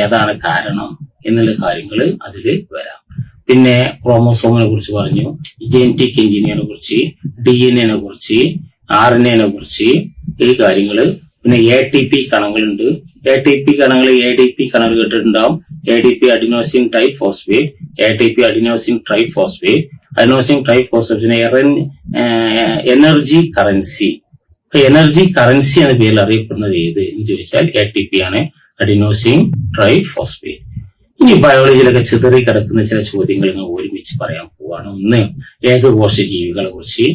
ഏതാണ് കാരണം എന്നുള്ള കാര്യങ്ങൾ അതിൽ വരാം. പിന്നെ ക്രോമോസോമിനെ കുറിച്ച് പറഞ്ഞു, ജനറ്റിക് എഞ്ചിനീയറിനെ കുറിച്ച്, DNA കുറിച്ച്, RNA കുറിച്ച്, ഈ കാര്യങ്ങള്. പിന്നെ ATP കണങ്ങളുണ്ട്. ATP കണങ്ങൾ കേട്ടിട്ടുണ്ടാവും. ADP adenosine triphosphate, ATP adenosine triphosphate. Adenosine ട്രൈഫോസ്ഫേറ്റിന് എനർജി കറൻസി എന്ന പേരിൽ അറിയപ്പെടുന്നത് ഏത് എന്ന് ചോദിച്ചാൽ ATP ആണ്, അഡിനോസിൻ ട്രൈഫോസ്ഫേറ്റ്. ഇനി ബയോളജിയിലൊക്കെ ചിതറി കിടക്കുന്ന ചില ചോദ്യങ്ങൾ നിങ്ങൾ ഒരുമിച്ച് പറയാൻ പോവാണ്. ഒന്ന്, ഏകകോശ ജീവികളെ കുറിച്ച്.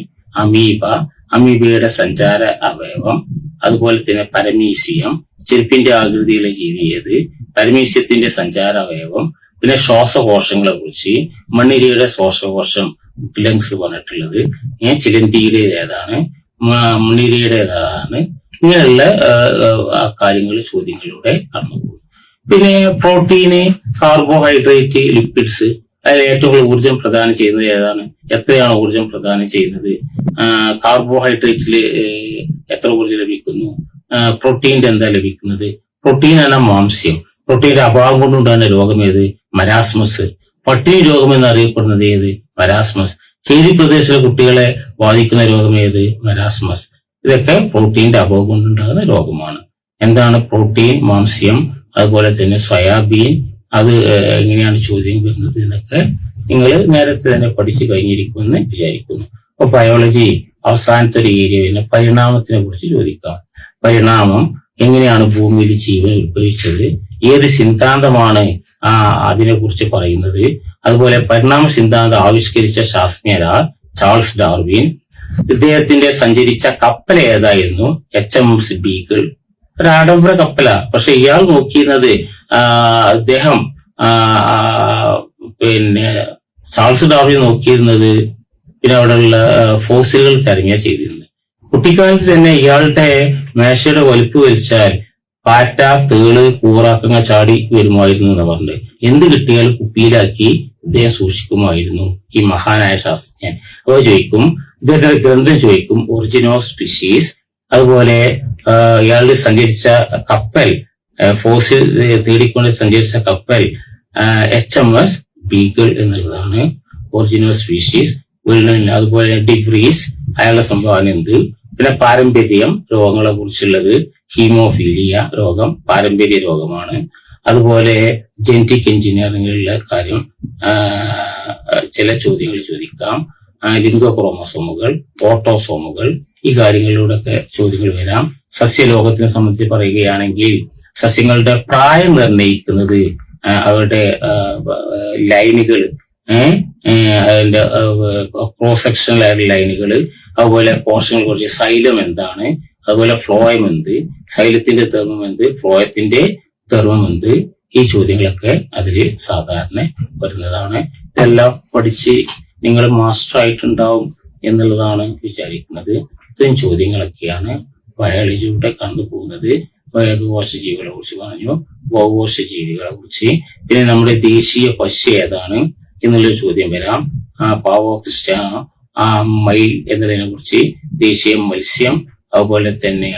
അമീബയുടെ സഞ്ചാര അവയവം. അതുപോലെ തന്നെ പരമീസിയം, ചെരുപ്പിന്റെ ആകൃതിയിലെ ജീവി ഏത്, പരമീസ്യത്തിന്റെ സഞ്ചാര അവയവം. പിന്നെ ശ്വാസകോശങ്ങളെ കുറിച്ച്, മണ്ണിരയുടെ ശ്വാസകോശം ലങ്സ് പറഞ്ഞിട്ടുള്ളത്, ചിലന്തിയുടെ ഏതാണ്, മണ്ണിരയുടേതാണ്. ഇങ്ങനെയുള്ള കാര്യങ്ങൾ ചോദ്യങ്ങളിലൂടെ കടന്നുപോകും. പിന്നെ പ്രോട്ടീന്, കാർബോഹൈഡ്രേറ്റ്, ലിപ്പിഡ്സ്, അതിൽ ഏറ്റവും കൂടുതൽ ഊർജം പ്രദാനം ചെയ്യുന്നത് ഏതാണ്, എത്രയാണ് ഊർജം പ്രദാനം ചെയ്യുന്നത്, കാർബോഹൈഡ്രേറ്റില് എത്ര ഊർജം ലഭിക്കുന്നു, പ്രോട്ടീന്റെ എന്താ ലഭിക്കുന്നത്. പ്രോട്ടീൻ എന്ന മാംസ്യം. പ്രോട്ടീന്റെ അഭാവം കൊണ്ടുണ്ടാകുന്ന രോഗം ഏത്, മരാസ്മസ്. പട്ടിണി രോഗം എന്നറിയപ്പെടുന്നത് ഏത്, മരാസ്മസ്. ചേരി പ്രദേശത്തിലെ കുട്ടികളെ ബാധിക്കുന്ന രോഗം ഏത്, മരാസ്മസ്. ഇതൊക്കെ പ്രോട്ടീന്റെ അഭാവം കൊണ്ടുണ്ടാകുന്ന രോഗമാണ്. എന്താണ് പ്രോട്ടീൻ, മാംസ്യം, അതുപോലെ തന്നെ സോയാബീൻ, അത് എങ്ങനെയാണ് ചോദ്യം വരുന്നത് എന്നൊക്കെ നിങ്ങൾ നേരത്തെ തന്നെ പഠിച്ചു കഴിഞ്ഞിരിക്കുമെന്ന് വിചാരിക്കുന്നു. അപ്പൊ ബയോളജി അവസാനത്തെ ഒരു ഏരിയ പിന്നെ പരിണാമത്തിനെ കുറിച്ച് ചോദിക്കാം. പരിണാമം, എങ്ങനെയാണ് ഭൂമിയിൽ ജീവൻ ഉത്ഭവിച്ചത്, ഏത് സിദ്ധാന്തമാണ് അതിനെ കുറിച്ച് പറയുന്നത്. അതുപോലെ പരിണാമ സിദ്ധാന്തം ആവിഷ്കരിച്ച ശാസ്ത്രജ്ഞരാ ചാൾസ് ഡാർവിൻ. ഇദ്ദേഹത്തിന്റെ സഞ്ചരിച്ച കപ്പൽ ഏതായിരുന്നു, HMS ബീഗിൾ. ഒരു ആഡംബര കപ്പല. പക്ഷെ ഇയാൾ നോക്കിയിരുന്നത്, അദ്ദേഹം പിന്നെ ചാൾസ് ഡാർവിൻ നോക്കിയിരുന്നത് പിന്നെ അവിടെയുള്ള ഫോസിലുകൾ തിരഞ്ഞാ ചെയ്തിരുന്നത്. കുട്ടിക്കാലത്ത് തന്നെ ഇയാളുടെ മേശയുടെ വലിപ്പ് വലിച്ചാൽ പാറ്റ, തേള്, കൂറാക്കങ്ങ ചാടി വരുമായിരുന്നു എന്ന് പറഞ്ഞത്. എന്ത് കിട്ടിയാലും കുപ്പിയിലാക്കി ഇദ്ദേഹം സൂക്ഷിക്കുമായിരുന്നു ഈ മഹാനായ ശാസ്ത്രജ്ഞൻ. അപ്പോൾ ചോദിക്കും, ഇദ്ദേഹത്തിന്റെ ഗ്രന്ഥം ചോദിക്കും, ഒറിജിൻ ഓഫ് സ്പീഷീസ്. അതുപോലെ ഇയാളുടെ സഞ്ചരിച്ച കപ്പൽ, ഫോസിൽ തേടിക്കൊണ്ട് സഞ്ചരിച്ച കപ്പൽ HMS ബീഗിൾ എന്നുള്ളതാണ് ഒറിജിൻ ഓഫ് സ്പീഷീസ്. അതുപോലെ ഡിബ്രീസ്, അയാളുടെ സംഭാവന എന്ത്. പിന്നെ പാരമ്പര്യം, രോഗങ്ങളെ കുറിച്ചുള്ളത്, ഹീമോഫീലിയ രോഗം പാരമ്പര്യ രോഗമാണ്. അതുപോലെ ജനറ്റിക് എഞ്ചിനീയറിംഗിലുള്ള കാര്യം, ചില ചോദ്യങ്ങൾ ചോദിക്കാം. ലിംഗ ക്രോമോസോമുകൾ, ഓട്ടോസോമുകൾ, ഈ കാര്യങ്ങളിലൂടെയൊക്കെ ചോദ്യങ്ങൾ വരാം. സസ്യലോകത്തിനെ സംബന്ധിച്ച് പറയുകയാണെങ്കിൽ സസ്യങ്ങളുടെ പ്രായം നിർണ്ണയിക്കുന്നത് അവരുടെ ലൈനുകൾ, അതിന്റെ ക്രോസ് സെക്ഷനിലായ ലൈനുകൾ, അതുപോലെ പോർഷനുകളെ കുറിച്ച് സൈലം എന്താണ്, അതുപോലെ ഫ്ലോയം എന്ത്, സൈലത്തിന്റെ ധർമ്മം എന്ത്, ഫ്ലോയത്തിന്റെ ധർമ്മം എന്ത്, ഈ ചോദ്യങ്ങളൊക്കെ അതിൽ സാധാരണ വരുന്നതാണ്. ഇതെല്ലാം പഠിച്ച് നിങ്ങൾ മാസ്റ്റർ ആയിട്ടുണ്ടാവും എന്നുള്ളതാണ് വിചാരിക്കുന്നത്. ഇത്രയും ചോദ്യങ്ങളൊക്കെയാണ് ബയോളജിയുടെ കടന്നു പോകുന്നത്. ഏകകോശ ജീവികളെ കുറിച്ച് പറഞ്ഞു, ബഹുകോശ ജീവികളെ കുറിച്ച്, പിന്നെ നമ്മുടെ ദേശീയ പശു ഏതാണ് എന്നുള്ളൊരു ചോദ്യം വരാം. പാവോക്രിസ്റ്റ, മയിൽ എന്നതിനെ കുറിച്ച്, ദേശീയ മത്സ്യം, അതുപോലെ തന്നെ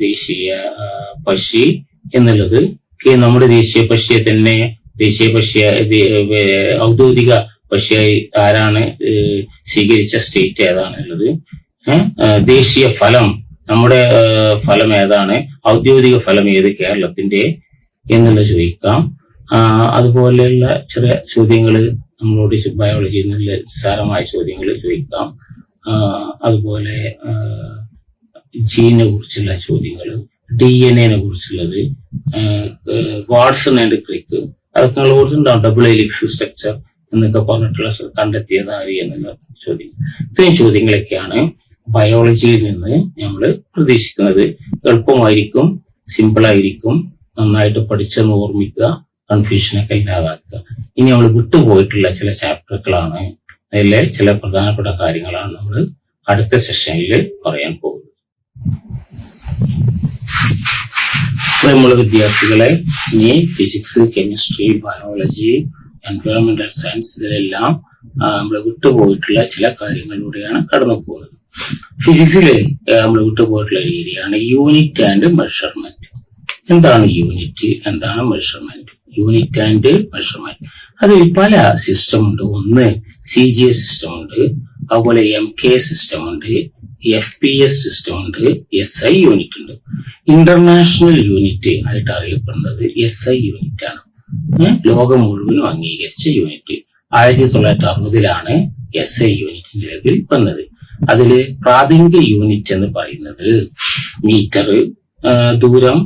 ദേശീയ പക്ഷി എന്നുള്ളത്. നമ്മുടെ ദേശീയ പക്ഷിയെ തന്നെ ഔദ്യോഗിക പക്ഷിയായി ആരാണ് സ്വീകരിച്ച സ്റ്റേറ്റ് ഏതാണുള്ളത്. ദേശീയ ഫലം, നമ്മുടെ ഫലം ഏതാണ്, ഔദ്യോഗിക ഫലം ഏത് കേരളത്തിന്റെ എന്നുള്ളത് ചോദിക്കാം. അതുപോലെയുള്ള ചെറിയ ചോദ്യങ്ങൾ നമ്മളോട് ബയോളജിയിൽ നിന്നുള്ള നിസ്സാരമായ ചോദ്യങ്ങൾ ചോദിക്കാം. അതുപോലെ ജീനെ കുറിച്ചുള്ള ചോദ്യങ്ങൾ, DNA കുറിച്ചുള്ളത്, വാട്സൺ ആൻഡ് ക്രിക്ക്, അതൊക്കെ നിങ്ങൾ കുറിച്ചുണ്ടാവും. ഡബിൾ ഹെലിക്സ് സ്ട്രക്ചർ എന്നൊക്കെ പറഞ്ഞിട്ടുള്ള കണ്ടെത്തിയത് ആര് എന്നുള്ള ചോദ്യം. ഇത്രയും ചോദ്യങ്ങളൊക്കെയാണ് ബയോളജിയിൽ നിന്ന് നമ്മൾ പ്രതീക്ഷിക്കുന്നത്. എളുപ്പമായിരിക്കും, സിമ്പിളായിരിക്കും, നന്നായിട്ട് പഠിച്ചെന്ന് ഓർമ്മിക്കുക, കൺഫ്യൂഷനൊക്കെ ഇല്ലാതാക്കുക. ഇനി നമ്മൾ വിട്ടുപോയിട്ടുള്ള ചില ചാപ്റ്ററുകളാണ്, അതിലെ ചില പ്രധാനപ്പെട്ട കാര്യങ്ങളാണ് നമ്മൾ അടുത്ത സെഷനിൽ പറയാൻ പോകുന്നത്. നമ്മള് വിദ്യാർത്ഥികളെ ഇനി ഫിസിക്സ്, കെമിസ്ട്രി, ബയോളജി, എൻവയോൺമെന്റൽ സയൻസ്, ഇതിലെല്ലാം നമ്മൾ വിട്ടുപോയിട്ടുള്ള ചില കാര്യങ്ങളിലൂടെയാണ് കടന്നു പോകുന്നത്. ഫിസിക്സില് നമ്മൾ വിട്ടുപോയിട്ടുള്ള ഏരിയയാണ് യൂണിറ്റ് ആൻഡ് മെഷർമെന്റ്. എന്താണ് യൂണിറ്റ്, എന്താണ് മെഷർമെന്റ്? യൂണിറ്റ് ആൻഡ് മെഷർമെന്റ് അതിൽ പല സിസ്റ്റം ഉണ്ട്. ഒന്ന് CGS സിസ്റ്റം ഉണ്ട്, അതുപോലെ MK സിസ്റ്റം ഉണ്ട്, FPS സിസ്റ്റം ഉണ്ട്, SI യൂണിറ്റ് ഉണ്ട്. ഇന്റർനാഷണൽ യൂണിറ്റ് ആയിട്ട് അറിയപ്പെടുന്നത് SI യൂണിറ്റ് ആണ്. ലോകം മുഴുവനും അംഗീകരിച്ച യൂണിറ്റ്. 1960 SI യൂണിറ്റ് നിലവിൽ വന്നത്. അതില് പ്രാഥമിക യൂണിറ്റ് എന്ന് പറയുന്നത് മീറ്റർ, ദൂരം,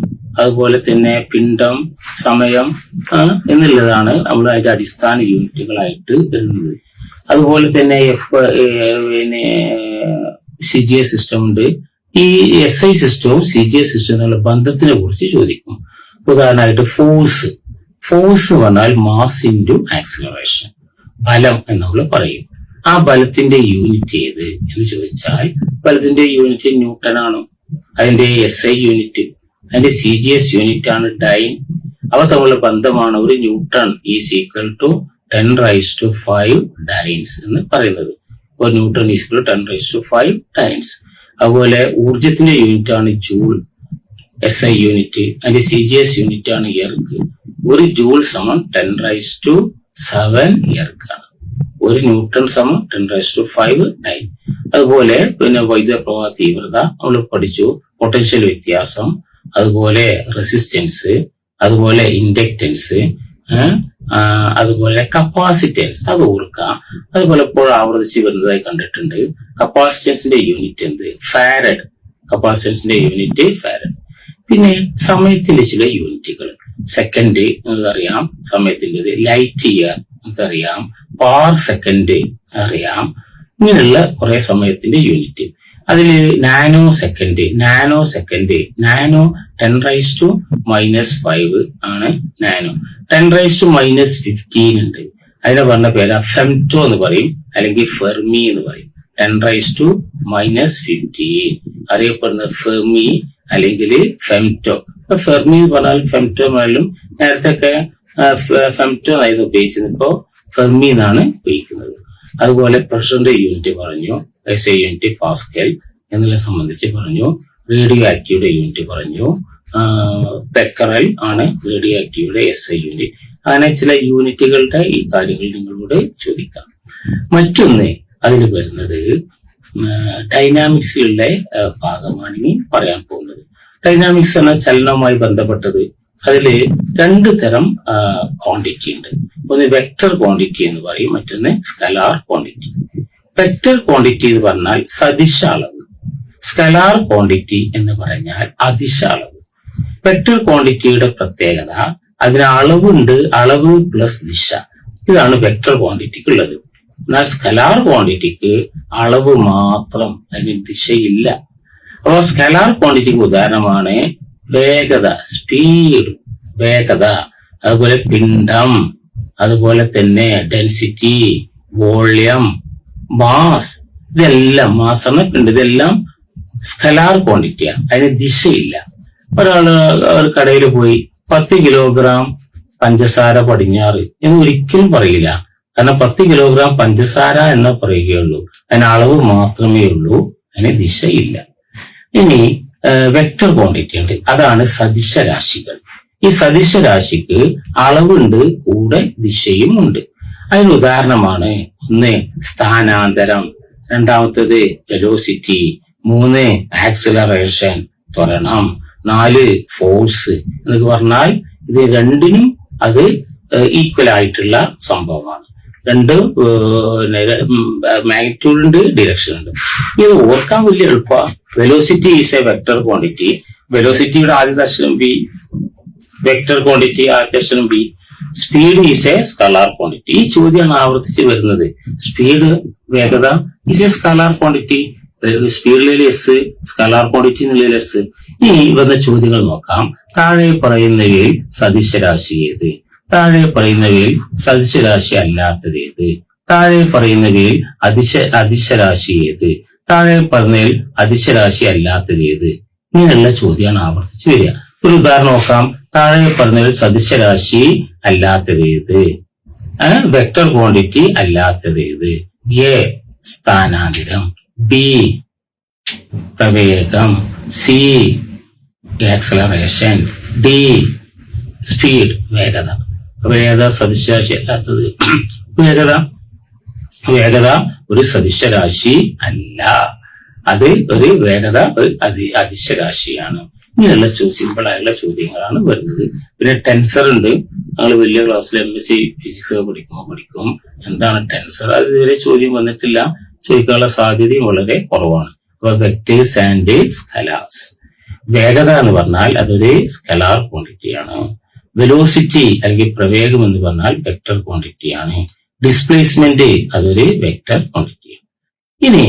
അതുപോലെ തന്നെ പിണ്ഡം, സമയം എന്നുള്ളതാണ് നമ്മൾ അതിന്റെ അടിസ്ഥാന യൂണിറ്റുകളായിട്ട് വരുന്നത്. അതുപോലെ തന്നെ CGS സിസ്റ്റം ഉണ്ട്. ഈ SI സിസ്റ്റവും CGS സിസ്റ്റവും തമ്മിലുള്ള ബന്ധത്തിനെ കുറിച്ച് ചോദിക്കും. ഉദാഹരണമായിട്ട് ഫോഴ്സ് പറഞ്ഞാൽ മാസ് ഇൻറ്റു ആക്സിലറേഷൻ, ബലം എന്ന് നമ്മൾ പറയും. ആ ബലത്തിന്റെ യൂണിറ്റ് ഏത് എന്ന് ചോദിച്ചാൽ ബലത്തിന്റെ യൂണിറ്റ് ന്യൂട്ടൺ ആണ്. അതിന്റെ SI യൂണിറ്റ്, അതിന്റെ CGS യൂണിറ്റ് ആണ് ഡൈൻ. അവ തമ്മിലുള്ള ബന്ധമാണ് ഒരു newton is equal to 10⁵5 dynes എന്ന് പറയുന്നത്. ഒരു newton is equal to 10⁵5 dynes. അതുപോലെ ഊർജത്തിന്റെ യൂണിറ്റ് ആണ് ജൂൾ, SI യൂണിറ്റ്. അതിന്റെ CGS യൂണിറ്റ് ആണ് എർഗ്. ഒരു ജൂൾ സമം 10⁻⁷ എർഗ് ആണ്. ഒരു ന്യൂട്ടൺ സമം 10⁵5 ഡൈൻ. അതുപോലെ പിന്നെ വൈദ്യുത പ്രവാഹ തീവ്രത നമ്മൾ പഠിച്ചു, പൊട്ടൻഷ്യൽ വ്യത്യാസം, അതുപോലെ റെസിസ്റ്റൻസ്, അതുപോലെ ഇൻഡക്റ്റൻസ്, അതുപോലെ കപ്പാസിറ്റൻസ്, അത് ഓർക്കാം. അത് പലപ്പോഴും ആവർത്തിച്ച് വരുന്നതായി കണ്ടിട്ടുണ്ട്. കപ്പാസിറ്റൻസിന്റെ യൂണിറ്റ് എന്ത്? ഫാരഡ്. കപ്പാസിറ്റൻസിന്റെ യൂണിറ്റ് ഫാരഡ്. പിന്നെ സമയത്തിന്റെ ചില യൂണിറ്റുകൾ, സെക്കൻഡ് നമുക്കറിയാം സമയത്തിൻ്റെത്, ലൈറ്റ് ഇയർ നമുക്കറിയാം, പാർ സെക്കൻഡ് അറിയാം. ഇങ്ങനെയുള്ള കുറെ സമയത്തിന്റെ യൂണിറ്റ്. അതിൽ നാനോ സെക്കൻഡ്, നാനോ 10⁻⁻5 ആണ് നാനോ. 10⁻⁻15 ഉണ്ട്. അതിനെ പറഞ്ഞ പേര് ഫെംറ്റോ എന്ന് പറയും, അല്ലെങ്കിൽ ഫെർമി എന്ന് പറയും. 10⁻⁻15 അറിയപ്പെടുന്ന ഫെർമി അല്ലെങ്കിൽ ഫെംറ്റോ. ഫെർമി എന്ന് പറഞ്ഞാൽ ഫെംറ്റോ എന്നാലും നേരത്തെ ഫെംറ്റോ ആയിരുന്നു ഉപയോഗിച്ചത്, ഇപ്പോ ഫെർമി എന്നാണ് ഉപയോഗിക്കുന്നത്. അതുപോലെ പ്രഷറിന്റെ യൂണിറ്റ് പറഞ്ഞു, SI യൂണിറ്റ് പാസ്കൽ എന്നതിനെ സംബന്ധിച്ച് പറഞ്ഞു. റേഡിയോ ആക്റ്റീവിയുടെ യൂണിറ്റ് പറഞ്ഞു, ബെക്കറൽ ആണ് റേഡിയോ ആക്റ്റീവിയുടെ SI യൂണിറ്റ്. അങ്ങനെ ചില യൂണിറ്റുകളുടെ ഈ കാര്യങ്ങൾ നിങ്ങളോട് ചോദിക്കാം. മറ്റൊന്ന് അതിൽ വരുന്നത് ഡൈനാമിക്സിലുള്ള ഭാഗമാണ് ഇനി പറയാൻ പോകുന്നത്. ഡൈനാമിക്സ് എന്ന ചലനവുമായി ബന്ധപ്പെട്ടത്. അതില് 2 തരം ക്വാണ്ടിറ്റി ഉണ്ട്. ഒന്ന് വെക്ടർ ക്വാണ്ടിറ്റി എന്ന് പറയും, മറ്റൊന്ന് സ്കലാർ ക്വാണ്ടിറ്റി. വെക്ടർ ക്വാണ്ടിറ്റി എന്ന് പറഞ്ഞാൽ സദിശ അളവ്. സ്കലാർ ക്വാണ്ടിറ്റി എന്ന് പറഞ്ഞാൽ അദിശ അളവ്. വെക്ടർ ക്വാണ്ടിറ്റിയുടെ പ്രത്യേകത അതിന് അളവുണ്ട്, അളവ് പ്ലസ് ദിശ. ഇതാണ് വെക്ടർ ക്വാണ്ടിറ്റിക്ക് ഉള്ളത്. എന്നാൽ സ്കലാർ ക്വാണ്ടിറ്റിക്ക് അളവ് മാത്രം, അതിന് ദിശയില്ല. അപ്പോൾ സ്കലാർ ക്വാണ്ടിറ്റിക്ക് ഉദാഹരണമാണ് വേഗത, സ്പീഡ്, വേഗത, അതുപോലെ പിണ്ഡം, അതുപോലെ തന്നെ ഡെൻസിറ്റി, വോള്യം, മാസ്. ഇതെല്ലാം മാസാണ് പിണ്ഡം, ഇതെല്ലാം സ്കലാർ ക്വാണ്ടിറ്റിയാണ്, അതിന് ദിശയില്ല. ഒരു കടയിൽ പോയി 10 കിലോഗ്രാം പഞ്ചസാര പടിഞ്ഞാറ് എന്ന് ഒരിക്കലും പറയില്ല. കാരണം 10 കിലോഗ്രാം പഞ്ചസാര എന്ന് പറയുകയുള്ളൂ, അതിന് അളവ് മാത്രമേ ഉള്ളൂ, അതിന് ദിശയില്ല. ഇനി വെക്ടർ ക്വാണ്ടിറ്റി ഉണ്ട്, അതാണ് സദിശ രാശികൾ. ഈ സദിശ രാശിക്ക് അളവുണ്ട്, കൂടെ ദിശയും ഉണ്ട്. അതിന് ഉദാഹരണമാണ് 1 സ്ഥാനാന്തരം, 2 വെലോസിറ്റി, 3 ആക്സിലറേഷൻ ത്വരണം, 4 ഫോഴ്സ് എന്നൊക്കെ പറഞ്ഞാൽ ഇത് രണ്ടിനും അത് ഈക്വൽ ആയിട്ടുള്ള സംഭവമാണ്. 2 മാഗ്നിറ്റ്യൂഡിന്റെ ഡിറക്ഷൻ ഉണ്ട്. ഇത് ഓർക്കാൻ വലിയ എളുപ്പമാണ്. Velocity is a vector quantity. വെലോസിറ്റിയുടെ ആദ്യത്തെ അക്ഷരം ബി, വെക്ടർ ക്വാണ്ടിറ്റി ആദ്യത്തെ അക്ഷരം V. Speed is a scalar quantity. ഈ ചോദ്യമാണ് ആവർത്തിച്ച് വരുന്നത്. സ്പീഡ്, വേഗത ഈസ് എ സ്കലാർ ക്വാണ്ടിറ്റി. സ്പീഡിലെ എസ്, സ്കലാർ ക്വാണ്ടിറ്റി എന്നുള്ള എസ്. ഇനി വന്ന ചോദ്യങ്ങൾ നോക്കാം. താഴെ പറയുന്നവയിൽ സദിശരാശി ഏത്? താഴെ പറയുന്നവയിൽ സദിശരാശി അല്ലാത്തത് ഏത്? താഴെ പറയുന്നവയിൽ അതിശരാശി ഏത്? താഴെ പറഞ്ഞതിൽ അതിശരാശി അല്ലാത്തത് ഏത്? ഇങ്ങനെയുള്ള ചോദ്യമാണ് ആവർത്തിച്ച് വരിക. ഒരു ഉദാഹരണം നോക്കാം. താഴെ പറഞ്ഞതിൽ സദിശരാശി അല്ലാത്തത് ഏത്? വെക്ടർ ക്വാണ്ടിറ്റി അല്ലാത്തത് ഏത്? എ സ്ഥാനാന്തരം, ബി പ്രവേഗം, സി ആക്സലറേഷൻ, ഡി സ്പീഡ് വേഗത. വേഗത സദിശരാശി അല്ലാത്തത്. വേഗത ഒരു സദിശരാശി അല്ല, അത് ഒരു വേഗത ഒരു അതിശരാശിയാണ്. ഇങ്ങനെയുള്ള സിമ്പിൾ ആയുള്ള ചോദ്യങ്ങളാണ് വരുന്നത്. പിന്നെ ടെൻസർ ഉണ്ട്. നമ്മൾ വലിയ ക്ലാസ്സിൽ MSc ഫിസിക്സ് പഠിക്കും എന്താണ് ടെൻസർ. അത് ഇതുവരെ ചോദ്യം വന്നിട്ടില്ല, ചോദിക്കാനുള്ള സാധ്യതയും വളരെ കുറവാണ്. അപ്പൊ വെക്ടേഴ്സ് ആൻഡ് സ്കലാർസ്. വേഗത എന്ന് പറഞ്ഞാൽ അതൊരു സ്കലാർ ക്വാണ്ടിറ്റിയാണ്. വെലോസിറ്റി അല്ലെങ്കിൽ പ്രവേഗം എന്ന് പറഞ്ഞാൽ വെക്ടർ ക്വാണ്ടിറ്റിയാണ്. ഡിസ്പ്ലേസ്മെന്റ് അതൊരു വെക്ടർ ക്വാണ്ടിറ്റിയാണ്. ഇനി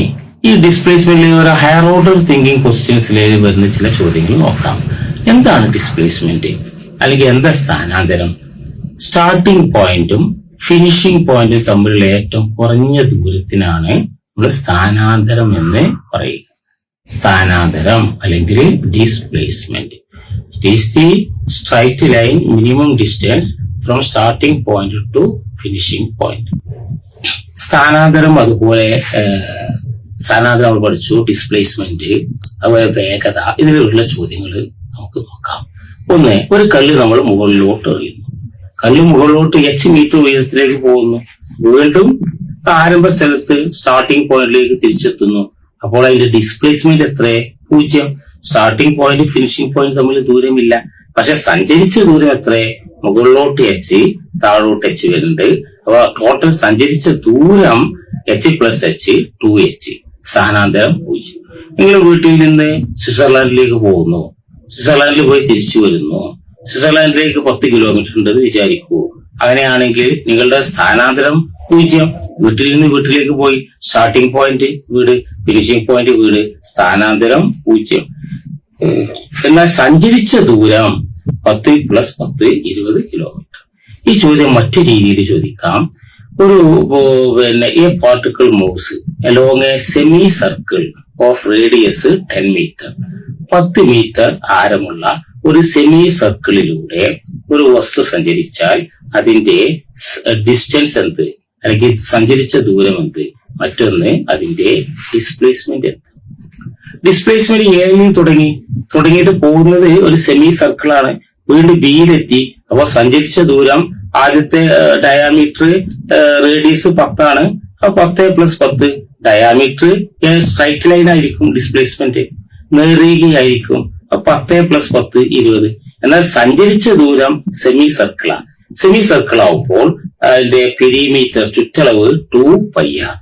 ഈ ഡിസ്പ്ലേസ്മെന്റിൽ ഒരു ഹയർ ഓർഡർ തിങ്കിങ് ക്വസ്റ്റ്യൻസിലേക്ക് വരുന്ന ചില ചോദ്യങ്ങൾ നോക്കാം. എന്താണ് ഡിസ്പ്ലേസ്മെന്റ് അല്ലെങ്കിൽ എന്താ സ്ഥാനാന്തരം? സ്റ്റാർട്ടിംഗ് പോയിന്റും ഫിനിഷിംഗ് പോയിന്റും തമ്മിലുള്ള ഏറ്റവും കുറഞ്ഞ ദൂരത്തിനാണ് നമ്മൾ സ്ഥാനാന്തരം എന്ന് പറയുക. സ്ഥാനാന്തരം അല്ലെങ്കിൽ displacement. It is the straight line minimum distance from starting point to finishing point. സ്ഥാനാന്തരം അതുപോലെ സ്ഥാനാന്തരം നമ്മൾ പഠിച്ചു. ഡിസ്പ്ലേസ്മെന്റ്, അതുപോലെ വേഗത, ഇതിലുള്ള ചോദ്യങ്ങൾ നമുക്ക് നോക്കാം. ഒന്ന്, ഒരു കല്ല് നമ്മൾ മുകളിലോട്ട് എറിയുന്നു. കല്ല് മുകളിലോട്ട് h മീറ്റർ ഉയരത്തിലേക്ക് പോകുന്നു. വീണ്ടും ആരംഭ സ്ഥലത്ത് സ്റ്റാർട്ടിംഗ് പോയിന്റിലേക്ക് തിരിച്ചെത്തുന്നു. അപ്പോൾ അതിന്റെ ഡിസ്പ്ലേസ്മെന്റ് എത്ര? 0. സ്റ്റാർട്ടിംഗ് പോയിന്റ് ഫിനിഷിംഗ് പോയിന്റ് തമ്മിൽ ദൂരമില്ല. പക്ഷെ സഞ്ചരിച്ച ദൂരം എത്ര? മുകളിലോട്ട് h, താഴോട്ട് h വരുന്നുണ്ട്. അപ്പൊ ടോട്ടൽ സഞ്ചരിച്ച ദൂരം h പ്ലസ് h 2h. സ്ഥാനാന്തരം 0. നിങ്ങൾ വീട്ടിൽ നിന്ന് സ്വിറ്റ്സർലാൻഡിലേക്ക് പോകുന്നു. സ്വിറ്റ്സർലാൻഡിൽ പോയി തിരിച്ചു വരുന്നു. സ്വിറ്റ്സർലാൻഡിലേക്ക് 10 കിലോമീറ്റർ ഉണ്ടെന്ന് വിചാരിക്കൂ. അങ്ങനെയാണെങ്കിൽ നിങ്ങളുടെ സ്ഥാനാന്തരം 0. വീട്ടിൽ നിന്ന് വീട്ടിലേക്ക് പോയി സ്റ്റാർട്ടിംഗ് പോയിന്റ് വീട്, ഫിനിഷിംഗ് പോയിന്റ് വീട്, സ്ഥാനാന്തരം 0. എന്നാൽ സഞ്ചരിച്ച ദൂരം 10 പ്ലസ് 10 20 കിലോമീറ്റർ. ഈ ചോദ്യം മറ്റു രീതിയിൽ ചോദിക്കാം. ഒരു a particle moves along a semi circle of radius 10 metre. 10 metre ആരമുള്ള ഒരു സെമി സർക്കിളിലൂടെ ഒരു വസ്തു സഞ്ചരിച്ചാൽ അതിന്റെ ഡിസ്റ്റൻസ് എന്ത്, അല്ലെങ്കിൽ സഞ്ചരിച്ച ദൂരം എന്ത്? മറ്റൊന്ന് അതിന്റെ ഡിസ്പ്ലേസ്മെന്റ് എന്ത്? ഡിസ്പ്ലേസ്മെന്റ് എയിൽ തുടങ്ങിയിട്ട് പോകുന്നത് ഒരു സെമി സർക്കിളാണ്. വീണ്ടും ബിയിലെത്തി. അപ്പൊ സഞ്ചരിച്ച ദൂരം ആദ്യത്തെ ഡയാമീറ്റർ റേഡിയസ് 10 ആണ്. അപ്പൊ 10 പ്ലസ് 10 ഡയാമീറ്റർ സ്ട്രൈറ്റ് ലൈൻ ആയിരിക്കും. ഡിസ്പ്ലേസ്മെന്റ് നേർരേഖയായിരിക്കും. 10 പ്ലസ് 10 20. എന്നാൽ സഞ്ചരിച്ച ദൂരം സെമി സർക്കിളാണ്. സെമി സർക്കിൾ ആവുമ്പോൾ അതിന്റെ പെരിമീറ്റർ ചുറ്റളവ് 2πr.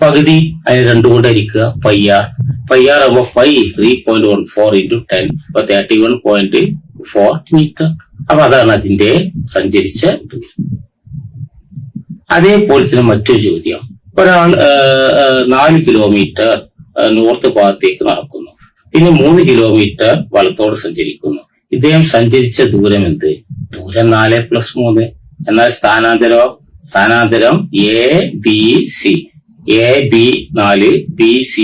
പകുതി അതിന് 2 കൊണ്ട് ഹരിക്കുക പയ്യാർ ആകുമ്പോ 3.14 into 10 അപ്പൊ 31.4 മീറ്റർ. അപ്പൊ അതാണ് അതിന്റെ സഞ്ചരിച്ച ദൂരം. അതേപോലെ തന്നെ മറ്റൊരു ചോദ്യം, ഒരാൾ 4 കിലോമീറ്റർ നോർത്ത് ഭാഗത്തേക്ക് നടക്കുന്നു, പിന്നെ 3 കിലോമീറ്റർ വലത്തോട് സഞ്ചരിക്കുന്നു. ഇദ്ദേഹം സഞ്ചരിച്ച ദൂരം എന്ത്? ദൂരം 4+3. എന്നാൽ സ്ഥാനാന്തരം ABC, AB 4, BC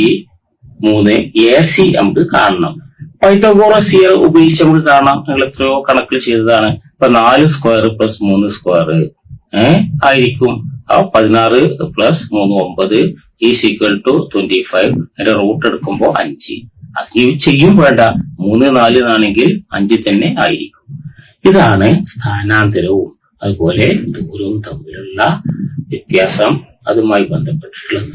3, AC നമുക്ക് കാണണം. പൈത്തഗോറസ് ഉപയോഗിച്ച് നമുക്ക് കാണാം. നിങ്ങൾ എത്രയോ കണക്കിൽ ചെയ്തതാണ്. ഇപ്പൊ 4 സ്ക്വയർ + 3 സ്ക്വയർ ആയിരിക്കും. 16 + 3 9 = 25. അതിന്റെ റൂട്ട് എടുക്കുമ്പോ 5. അത് ചെയ്യും വേണ്ട, 3 4 ആണെങ്കിൽ 5 തന്നെ ആയിരിക്കും. ഇതാണ് സ്ഥാനാന്തരവും അതുപോലെ ദൂരവും തമ്മിലുള്ള വ്യത്യാസം, അതുമായി ബന്ധപ്പെട്ടിട്ടുള്ളത്.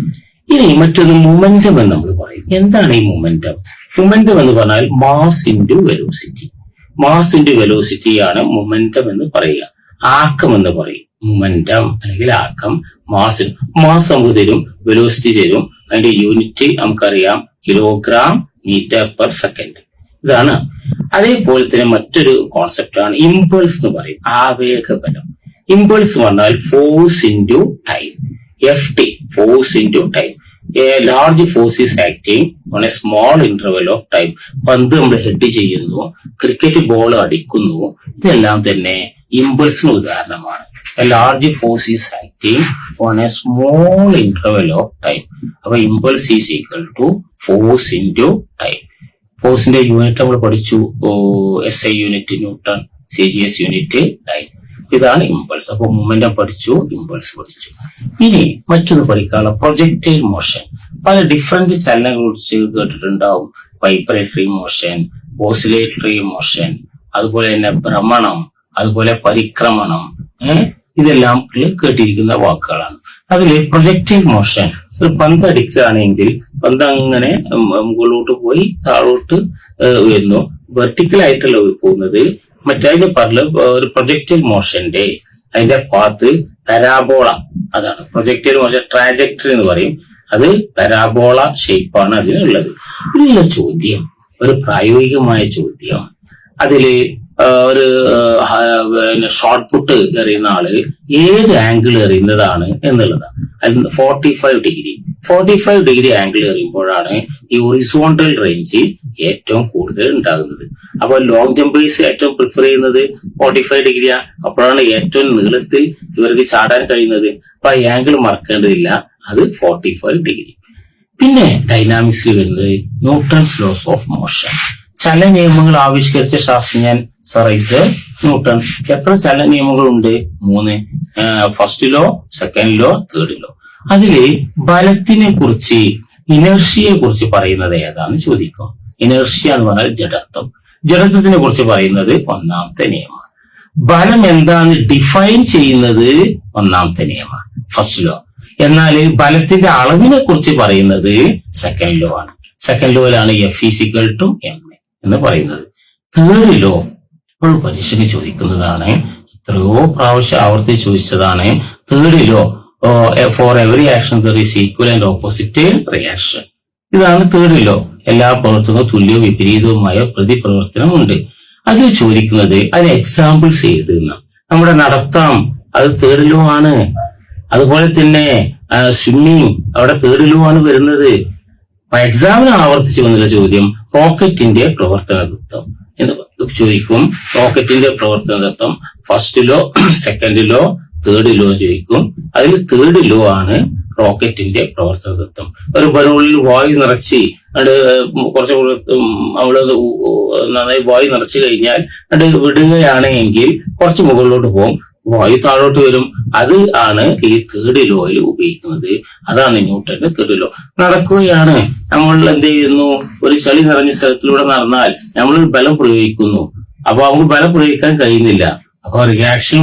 ഇനി മറ്റൊന്ന് മൊമെന്റം എന്ന് നമ്മൾ പറയും. എന്താണ് ഈ മൊമെന്റം? മൊമെന്റം എന്ന് പറഞ്ഞാൽ mass into velocity. Mass into velocity ആണ് മൊമെന്റം എന്ന് പറയുക. ആക്കം എന്ന് പറയും മൊമെന്റം അല്ലെങ്കിൽ ആക്കം. മാസ് നമുക്ക് തരും, വെലോസിറ്റി തരും. അതിന്റെ യൂണിറ്റ് നമുക്കറിയാം, കിലോഗ്രാം മീറ്റർ പെർ സെക്കൻഡ്. ഇതാണ്. അതേപോലെ തന്നെ മറ്റൊരു കോൺസെപ്റ്റ് ആണ് ഇമ്പൾസ് എന്ന് പറയും, ആവേഗബലം. ഇമ്പൾസ് പറഞ്ഞാൽ force into time. FT, force into time. A large force is acting on a small interval of time. പന്ത് നമ്മൾ ഹെഡ് ചെയ്യുന്നു, ക്രിക്കറ്റ് ബോൾ അടിക്കുന്നു, ഇതെല്ലാം തന്നെ ഇമ്പൾസിന് ഉദാഹരണമാണ്. A large force is acting on a small interval of time. അപ്പൊ impulse is equal to force into time. ഫോഴ്സിന്റെ unit നമ്മൾ പഠിച്ചു, SI unit newton, CGS unit time. ഇതാണ് ഇമ്പൾസ്. അപ്പൊ മൊമെന്റം പഠിച്ചു, ഇമ്പൾസ് പഠിച്ചു. ഇനി മറ്റൊന്ന് പഠിക്കാനുള്ള പ്രൊജക്ടൈൽ മോഷൻ. പല ഡിഫറെന്റ് ചലനങ്ങളെ കുറിച്ച് കേട്ടിട്ടുണ്ടാവും. വൈബ്രേറ്ററി മോഷൻ, ഓസിലേറ്ററി മോഷൻ, അതുപോലെ തന്നെ ഭ്രമണം, അതുപോലെ പരിക്രമണം, ഇതെല്ലാം കേട്ടിരിക്കുന്ന വാക്കുകളാണ്. അതിൽ പ്രൊജക്ടൈൽ മോഷൻ, ഒരു പന്ത് അടിക്കുകയാണെങ്കിൽ പന്ത് അങ്ങനെ മുകളിലോട്ട് പോയി താഴോട്ട് വരുന്നു, വെർട്ടിക്കൽ ആയിട്ടല്ല പോകുന്നത്. മറ്റതിന്റെ പറഞ്ഞ ഒരു പ്രൊജക്ടൈൽ മോഷന്റെ അതിന്റെ പാത്ത് പരാബോള, അതാണ് പ്രൊജക്ടൈൽ മോഷൻ. ട്രാജക്ടറി എന്ന് പറയും. അത് പരാബോള ഷേപ്പാണ് അതിനുള്ളത്. ഇതിലുള്ള ചോദ്യം ഒരു പ്രായോഗികമായ ചോദ്യം. അതില് ഒരു ഷോർട്ട് പുട്ട് എറിയുന്ന ആള് ഏത് ആംഗിൾ എറിയുന്നതാണ് എന്നുള്ളതാണ്. അതിൽ 45 ഡിഗ്രി ആംഗിൾ എറിയുമ്പോഴാണ് ഈ ഹൊറിസോണ്ടൽ റേഞ്ച് ഏറ്റവും കൂടുതൽ ഉണ്ടാകുന്നത്. അപ്പൊ ലോങ് ജമ്പേഴ്സ് ഏറ്റവും പ്രിഫർ ചെയ്യുന്നത് 45 ഡിഗ്രിയാണ്. അപ്പോഴാണ് ഏറ്റവും നീളത്തിൽ ഇവർക്ക് ചാടാൻ കഴിയുന്നത്. അപ്പൊ ആ ആംഗിൾ മറക്കേണ്ടതില്ല, അത് 45 ഡിഗ്രി. പിന്നെ ഡൈനാമിക്സിൽ വരുന്നത് ന്യൂട്ടൺസ് ലോസ് ഓഫ് മോഷൻ. ചലന നിയമങ്ങൾ ആവിഷ്കരിച്ച ശാസ്ത്രജ്ഞൻ സർ ഐസക് ന്യൂട്ടൺ. എത്ര ചലന നിയമങ്ങളുണ്ട്? 3. First law, second law, third law. അതില് ബലത്തിനെ കുറിച്ച്, ഇനർഷ്യയെ കുറിച്ച് പറയുന്നത് ഏതാന്ന് ചോദിക്കും. ഇനർഷ്യ എന്ന് പറഞ്ഞാൽ ജഡത്വം. ജഡത്വത്തിനെ കുറിച്ച് പറയുന്നത് 1ാമത്തെ നിയമമാണ്. ബലം എന്താന്ന് ഡിഫൈൻ ചെയ്യുന്നത് 1ാമത്തെ നിയമമാണ്, ഫസ്റ്റ് ലോ. എന്നാൽ ബലത്തിന്റെ അളവിനെ കുറിച്ച് പറയുന്നത് സെക്കൻഡ് ലോ ആണ്. സെക്കൻഡ് ലോയിലാണ് F = ma എന്ന് പറയുന്നത്. തേർഡ് ലോ ഇപ്പോഴും പരീക്ഷയ്ക്ക് ചോദിക്കുന്നതാണ്, എത്രയോ പ്രാവശ്യം ആവർത്തിച്ച് ചോദിച്ചതാണ്. Third law, for every action there is equal and opposite reaction. ഇതാണ് തേർഡ് ലോ. എല്ലാ പ്രവർത്തനവും തുല്യവും വിപരീതവുമായ പ്രതിപ്രവർത്തനം ഉണ്ട്. അത് ചോദിക്കുന്നത് അതിന് എക്സാമ്പിൾസ് ചെയ്തെന്ന്. നമ്മുടെ നടത്തം അത് തേർഡ് ലോ ആണ്. അതുപോലെ തന്നെ സ്വിമ്മിങ്, അവിടെ തേർഡ് ലോ ആണ് വരുന്നത്. എക്സാമിന് ആവർത്തിച്ച് വന്നുള്ള ചോദ്യം റോക്കറ്റിന്റെ പ്രവർത്തന തത്വം എന്ന് ചോദിക്കും. റോക്കറ്റിന്റെ പ്രവർത്തന തത്വം first law, second law, third law ചോദിക്കും. അതിൽ തേർഡ് ലോ ആണ് റോക്കറ്റിന്റെ പ്രവർത്തന തത്വം. ഒരു ബലൂണിൽ വായു നിറച്ച് കുറച്ച് നമ്മള് നന്നായി വായു നിറച്ചു കഴിഞ്ഞാൽ അത് വിടുകയാണെങ്കിൽ കുറച്ച് മുകളിലോട്ട് പോകും, വായു താഴോട്ട് വരും. അത് ആണ് ഈ തേർഡ് ലോയിൽ ഉപയോഗിക്കുന്നത്. അതാണ് ന്യൂട്ടന്റെ തേർഡ് ലോ. നടക്കുകയാണ്, നമ്മൾ എന്ത് ചെയ്യുന്നു? ഒരു ചളി നിറഞ്ഞ സ്ഥലത്തിലൂടെ നടന്നാൽ നമ്മൾ ബലം പ്രയോഗിക്കുന്നു. അപ്പൊ നമുക്ക് ബലം പ്രയോഗിക്കാൻ കഴിയുന്നില്ല. അപ്പൊ റിയാക്ഷൻ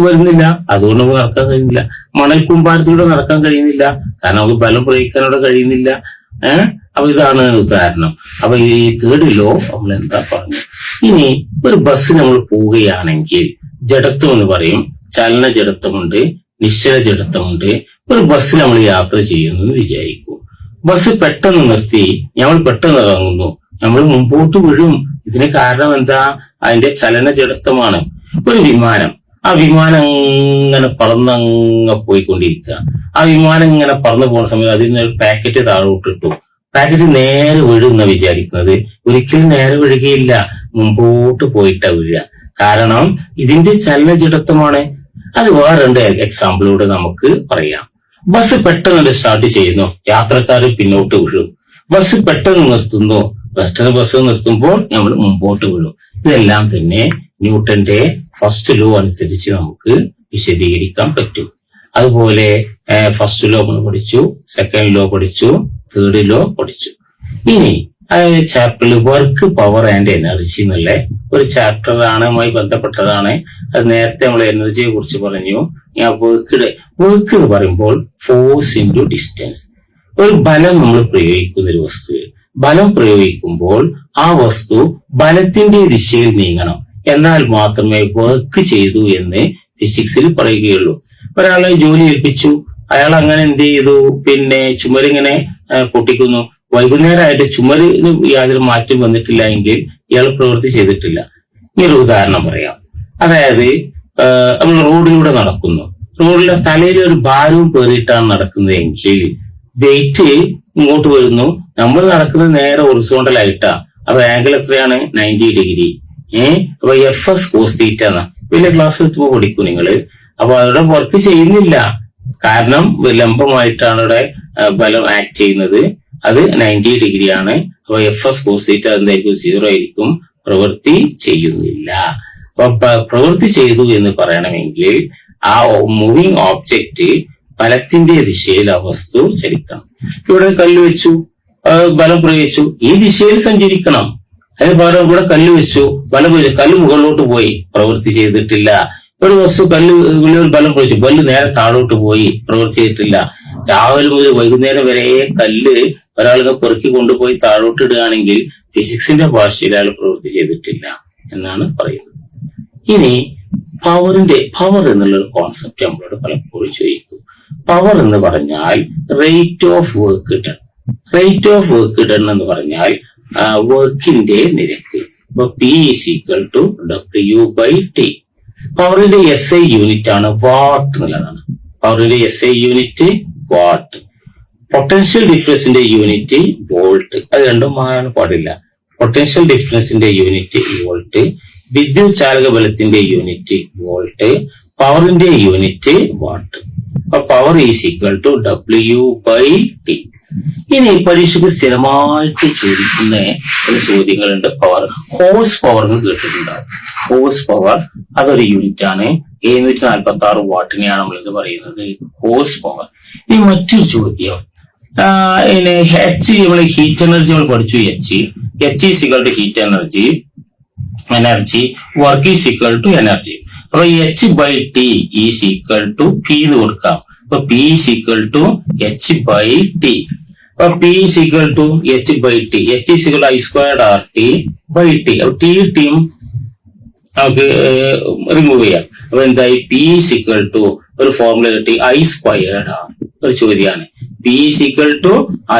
വരുന്നില്ല, അതുകൊണ്ട് നമുക്ക് നടക്കാൻ കഴിയുന്നില്ല. മണൽ കൂമ്പാരത്തിലൂടെ നടക്കാൻ കഴിയുന്നില്ല, കാരണം നമുക്ക് ബലം പ്രയോഗിക്കാനൂടെ കഴിയുന്നില്ല. അപ്പൊ ഇതാണ് ഉദാഹരണം. അപ്പൊ ഈ തേർഡ് ലോ നമ്മൾ എന്താ പറഞ്ഞു? ഇനി ഒരു ബസ് നമ്മൾ പോവുകയാണെങ്കിൽ ജഡത്വം എന്ന് പറയും, ചലന ജഡത്വമുണ്ട്, നിശ്ചല ജഡത്വമുണ്ട്. ഒരു ബസ്സിൽ നമ്മൾ യാത്ര ചെയ്യുന്നു എന്ന് വിചാരിക്കൂ. ബസ് പെട്ടെന്ന് നിർത്തി, നമ്മൾ പെട്ടെന്ന് ഇറങ്ങുന്നു, നമ്മൾ മുമ്പോട്ട് വീഴും. ഇതിന് കാരണം എന്താ? അതിന്റെ ചലന ജഡത്വമാണ്. ഒരു വിമാനം, ആ വിമാനം ഇങ്ങനെ പറന്നങ്ങ പോയിക്കൊണ്ടിരിക്കുക. ആ വിമാനം ഇങ്ങനെ പറന്നു പോകുന്ന സമയത്ത് അതിൽ നിന്ന് ഒരു പാക്കറ്റ് താഴോട്ടിട്ടു. പാക്കറ്റ് നേരെ വീഴുന്ന വിചാരിക്കുന്നത്, ഒരിക്കലും നേരെ വീഴുകയില്ല, മുമ്പോട്ട് പോയിട്ടാ വീഴുക. കാരണം ഇതിന്റെ ചലന ജഡത്വമാണ്. അത് വേറെ രണ്ട് എക്സാമ്പിളോട് നമുക്ക് പറയാം. ബസ് പെട്ടെന്ന് സ്റ്റാർട്ട് ചെയ്യുന്നു, യാത്രക്കാർ പിന്നോട്ട് വീഴും. ബസ് പെട്ടെന്ന് നിർത്തുന്നു, ബസ് നിർത്തുമ്പോൾ നമ്മൾ മുമ്പോട്ട് വീഴും. ഇതെല്ലാം തന്നെ ന്യൂട്ടന്റെ ഫസ്റ്റ് ലോ അനുസരിച്ച് നമുക്ക് വിശദീകരിക്കാൻ പറ്റും. അതുപോലെ ഫസ്റ്റ് ലോ നമ്മൾ പഠിച്ചു, സെക്കൻഡ് ലോ പഠിച്ചു, തേർഡ് ലോ പഠിച്ചു. ഇനി ചാപ്റ്ററിൽ വർക്ക്, പവർ ആൻഡ് എനർജി എന്നുള്ള ഒരു ചാപ്റ്ററാണുമായി ബന്ധപ്പെട്ടതാണ്. അത് നേരത്തെ നമ്മൾ എനർജിയെ കുറിച്ച് പറഞ്ഞു. ഞാൻ വർക്ക് എന്ന് പറയുമ്പോൾ ഫോഴ്സ് ഇൻറ്റു ഡിസ്റ്റൻസ്. ഒരു ബലം നമ്മൾ പ്രയോഗിക്കുന്ന ഒരു വസ്തുവിൽ ബലം പ്രയോഗിക്കുമ്പോൾ ആ വസ്തു ബലത്തിന്റെ ദിശയിൽ നീങ്ങണം, എന്നാൽ മാത്രമേ വർക്ക് ചെയ്തു എന്ന് ഫിസിക്സിൽ പറയുകയുള്ളൂ. ഒരാളെ ജോലി ഏൽപ്പിച്ചു, അയാൾ അങ്ങനെ എന്ത് ചെയ്തു, പിന്നെ ചുമരിങ്ങനെ പൊട്ടിക്കുന്നു. വൈകുന്നേരമായിട്ട് ചുമരിന് യാതൊരു മാറ്റം വന്നിട്ടില്ല എങ്കിൽ ഇയാൾ പ്രവൃത്തി ചെയ്തിട്ടില്ല. ഇങ്ങനൊരു ഉദാഹരണം പറയാം. അതായത് നമ്മൾ റോഡിലൂടെ നടക്കുന്നു, റോഡിലെ തലയിൽ ഒരു ഭാരവും പേറിയിട്ടാണ് നടക്കുന്നതെങ്കിൽ വെയിറ്റ് ഇങ്ങോട്ട് വരുന്നു, നമ്മൾ നടക്കുന്നത് നേരെ ഹൊറിസോണ്ടൽ ആയിട്ടാ. അപ്പൊ ആംഗിൾ എത്രയാണ്? 90 ഡിഗ്രി. അപ്പൊ FS കോസ് തീറ്റ എന്നാ വലിയ ക്ലാസ് എത്തുമ്പോ പഠിക്കും നിങ്ങള്. അപ്പൊ അവിടെ വർക്ക് ചെയ്യുന്നില്ല, കാരണം ലംബമായിട്ടാണ് ഇവിടെ ബലം ആക്ട് ചെയ്യുന്നത്. അത് 90 ഡിഗ്രി ആണ്. അപ്പൊ FS കോസ് തീറ്റ എന്തായിരിക്കും? 0 ആയിരിക്കും. പ്രവൃത്തി ചെയ്യുന്നില്ല. അപ്പൊ പ്രവൃത്തി ചെയ്തു എന്ന് പറയണമെങ്കിൽ ആ മൂവിങ് ഓബ്ജക്റ്റ് ബലത്തിന്റെ ദിശയിൽ ആ വസ്തു ചലിക്കണം. ഇവിടെ കല്ല് വെച്ചു, ബലം പ്രയോഗിച്ചു, ഈ ദിശയിൽ സഞ്ചരിക്കണം. അതിന് പകരം ഇവിടെ കല്ല് വെച്ചു, കല്ല് മുകളിലോട്ട് പോയി, പ്രവൃത്തി ചെയ്തിട്ടില്ല. ഒരു വസ്തു വലിയൊരു ബലം പ്രയോഗിച്ചു, ബല്ല് നേരെ താഴോട്ട് പോയി, പ്രവൃത്തി ചെയ്തിട്ടില്ല. രാവിലെ മുതൽ വൈകുന്നേരം വരെ കല്ല് ഒരാൾക്ക് പെറുക്കി കൊണ്ടുപോയി താഴോട്ട് ഇടുകയാണെങ്കിൽ ഫിസിക്സിന്റെ ഭാഷയിൽ അയാൾ പ്രവൃത്തി ചെയ്തിട്ടില്ല എന്നാണ് പറയുന്നത്. ഇനി പവർ എന്നുള്ളൊരു കോൺസെപ്റ്റ് നമ്മളോട് പലപ്പോഴും ചോദിക്കും. പവർ എന്ന് പറഞ്ഞാൽ rate of work done. Rate of work done എന്ന് പറഞ്ഞാൽ വർക്കിന്റെ നിരക്ക്. ഇപ്പൊ P = W/T. പവറിന്റെ SI യൂണിറ്റ് ആണ് വാട്ട് എന്നുള്ളതാണ്. പവറിന്റെ SI യൂണിറ്റ് വാട്ട്. പൊട്ടൻഷ്യൽ ഡിഫറൻസിന്റെ യൂണിറ്റ് വോൾട്ട്. അത് രണ്ടും മാറാൻ പാടില്ല. പൊട്ടൻഷ്യൽ ഡിഫറൻസിന്റെ യൂണിറ്റ് വോൾട്ട്, വിദ്യുത് ചാലക ബലത്തിന്റെ യൂണിറ്റ് വോൾട്ട്, പവറിന്റെ യൂണിറ്റ് വാട്ട്. അപ്പൊ പവർ = W/T. ഇനി പരീക്ഷയ്ക്ക് സ്ഥിരമായിട്ട് ചോദിക്കുന്ന ചില ചോദ്യങ്ങളുണ്ട്. പവർ, ഹോഴ്സ് പവർ എന്ന് കേട്ടിട്ടുണ്ടാവും. ഹോഴ്സ് പവർ അതൊരു യൂണിറ്റ് ആണ്. 746 വാട്ടിനെയാണ് നമ്മൾ ഇത് പറയുന്നത് ഹോഴ്സ് പവർ. ഇനി മറ്റൊരു ചോദ്യം, നമ്മൾ ഹീറ്റ് എനർജി നമ്മൾ പഠിച്ചു. H = heat energy, work energy. അപ്പൊ H/T = P എന്ന് കൊടുക്കാം. അപ്പൊ P = H/T. അപ്പൊ P = H/T. H = I²RT/T. അപ്പൊ T നമുക്ക് റിമൂവ് ചെയ്യാം. അപ്പൊ എന്തായി? P = ഒരു ഫോർമുല കിട്ടി, I²R. ഒരു ചോദ്യമാണ്. P =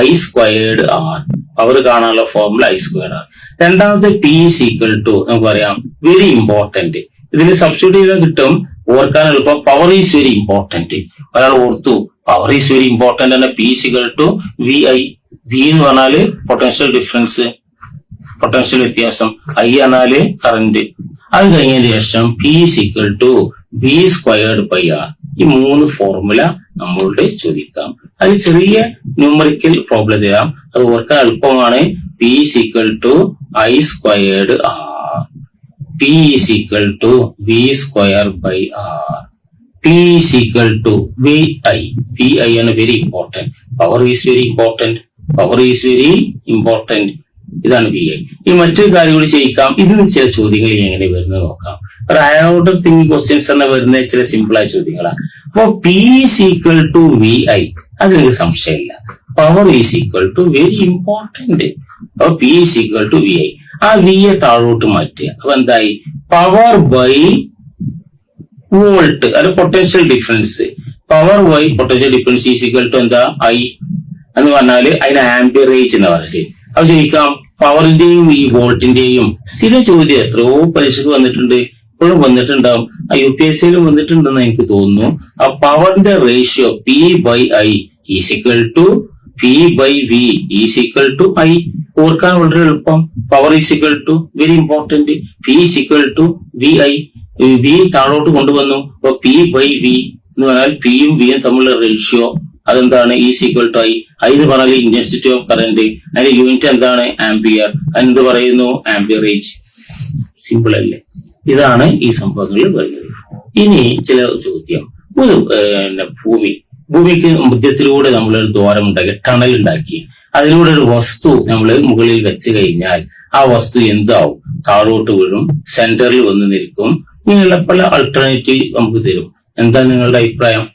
I²R. പവർ കാണാനുള്ള ഫോർമുല I²R. രണ്ടാമത്തെ P = നമുക്ക് പറയാം വെരി ഇമ്പോർട്ടന്റ്. ഇതിന് സബ്സ്റ്റിറ്റ്യൂട്ട് ചെയ്താൽ കിട്ടും, ഓർക്കാൻ എളുപ്പം. Power is very important. ഒരാൾ ഓർത്തു, പവർ ഈസ് വെരി ഇമ്പോർട്ടന്റ് ആണ്. P = VI. V എന്ന് പറഞ്ഞാല് പൊട്ടൻഷ്യൽ ഡിഫറൻസ്, പൊട്ടൻഷ്യൽ വ്യത്യാസം. I പറഞ്ഞാല് കറന്റ്. അത് കഴിഞ്ഞതിന് ശേഷം P = V²/R. ഈ 3 ഫോർമുല നമ്മളോട് ചോദിക്കാം. അതിൽ ചെറിയ ന്യൂമറിക്കൽ പ്രോബ്ലം തരാം, അത് ഓർക്കാൻ എളുപ്പമാണ്. P = I²R. P = V²/R. P = VI. VI ആണ് very important. Power is very important. Power is very important. ഇതാണ് VI. ഈ മറ്റൊരു കാര്യം കൂടി ചെയ്യിക്കാം. ഇതിന് ചില ചോദ്യങ്ങൾ എങ്ങനെ വരുന്നത് നോക്കാം. ഒരു ഹയർ ഓർഡർ തിങ്കിങ് ക്വസ്റ്റ്യൻസ് തന്നെ വരുന്ന ചില സിമ്പിൾ ആയ ചോദ്യങ്ങളാണ്. അപ്പൊ P = VI, അതിനൊരു സംശയമില്ല. Power is very important. അപ്പൊ P = VI. ആ VI താഴോട്ട് മാറ്റുക. അപ്പൊ എന്തായി? Power by volt. അത് potential difference. Power by potential difference is equal to എന്താ ഐ എന്ന് പറഞ്ഞാല് അതിന് ആംബിയറേജ് എന്ന് പറഞ്ഞിട്ട്. അപ്പൊ ചോദിക്കാം പവറിന്റെയും ഈ വോൾട്ടിന്റെയും സ്ഥിര ചോദ്യം എത്രയോ പരീക്ഷയ്ക്ക് വന്നിട്ടുണ്ട്, ഇപ്പോഴും വന്നിട്ടുണ്ടാവും, UPSC-യിലും വന്നിട്ടുണ്ടെന്ന് എനിക്ക് തോന്നുന്നു. ആ പവറിന്റെ ratio P/I is equal to P/V is equal to I. ഓർക്കാൻ വളരെ എളുപ്പം. Power is equal to very important P is equal to VI. V താഴോട്ട് കൊണ്ടുവന്നു. അപ്പൊ P/V എന്ന് പറഞ്ഞാൽ P-യും V-യും തമ്മിലുള്ള റേഷ്യോ അതെന്താണ്? ഈസ് ഈക്വൽ ടു I എന്ന് പറഞ്ഞാൽ ഇന്റൻസിറ്റി ഓഫ് കറന്റ്, അതിന്റെ യൂണിറ്റ് എന്താണ്? ആംപിയർ. അതിനെന്ത് പറയുന്നു? ആംപിയറേജ്. സിമ്പിൾ അല്ലേ? ഇതാണ് ഈ സംഭവങ്ങളിൽ വരുന്നത്. ഇനി ചില ചോദ്യം. ഒരു ഭൂമിക്ക് മധ്യത്തിലൂടെ നമ്മൾ ഒരു ദ്വാരം ഉണ്ടാക്കി, ടണൽ ഉണ്ടാക്കി, അതിലൂടെ ഒരു വസ്തു നമ്മൾ മുകളിൽ വെച്ച് കഴിഞ്ഞാൽ ആ വസ്തു എന്താവും? താഴോട്ട് വീഴും, സെന്ററിൽ വന്ന് നിൽക്കും. ഇങ്ങനെയുള്ള പല ആൾട്ടർനേറ്റീവ് നമുക്ക് തരും. എന്താ നിങ്ങളുടെ അഭിപ്രായം?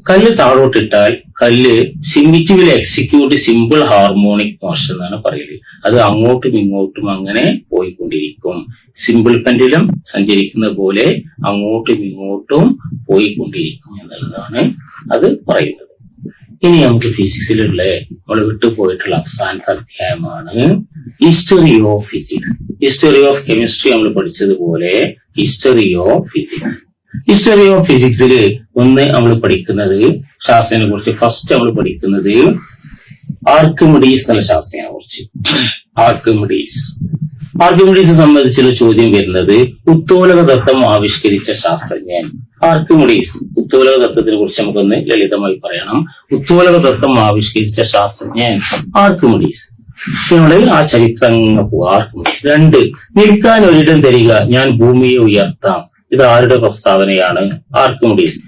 കല്ല് താഴോട്ടിട്ടാൽ കല്ല് സിമിറ്റിവിൽ എക്സിക്യൂട്ട് സിമ്പിൾ ഹാർമോണിക് മോഷൻ എന്നാണ് പറയല്. അത് അങ്ങോട്ടും ഇങ്ങോട്ടും അങ്ങനെ പോയിക്കൊണ്ടിരിക്കും. സിമ്പിൾ പെൻഡുലം സഞ്ചരിക്കുന്ന പോലെ അങ്ങോട്ടും ഇങ്ങോട്ടും പോയിക്കൊണ്ടിരിക്കും എന്നുള്ളതാണ് അത് പറയുന്നത്. ഇനി നമുക്ക് ഫിസിക്സിലുള്ള നമ്മൾ വിട്ടുപോയിട്ടുള്ള അവസാനത്തെ അധ്യായമാണ് history of physics. History of chemistry നമ്മൾ പഠിച്ചതുപോലെ history of physics. History of ഫിസിക്സിൽ ഒന്ന് നമ്മൾ പഠിക്കുന്നത് ശാസ്ത്രത്തിനെ കുറിച്ച്. ഫസ്റ്റ് നമ്മൾ പഠിക്കുന്നത് ആർക്കിമിഡീസ് എന്ന ശാസ്ത്രജ്ഞനെ കുറിച്ച്. ആർക്കിമിഡീസ് സംബന്ധിച്ചുള്ള ചോദ്യം വരുന്നത് ഉത്തോലക തത്വം ആവിഷ്കരിച്ച ശാസ്ത്രജ്ഞൻ ആർക്കിമിഡീസ്. ഉത്തോലക തത്വത്തിനെ കുറിച്ച് നമുക്കൊന്ന് ലളിതമായി പറയണം. ഉത്തോലക തത്വം ആവിഷ്കരിച്ച ശാസ്ത്രജ്ഞൻ ആർക്കിമിഡീസ്. നമ്മള് ആ ചരിത്രം പോവാ. ആർക്കിമിഡീസ്. 2, നിൽക്കാൻ ഒരിടം തരിക, ഞാൻ ഭൂമിയെ ഉയർത്താം. ഇത് ആരുടെ പ്രസ്താവനയാണ്? ആർക്കിമിഡീസ്.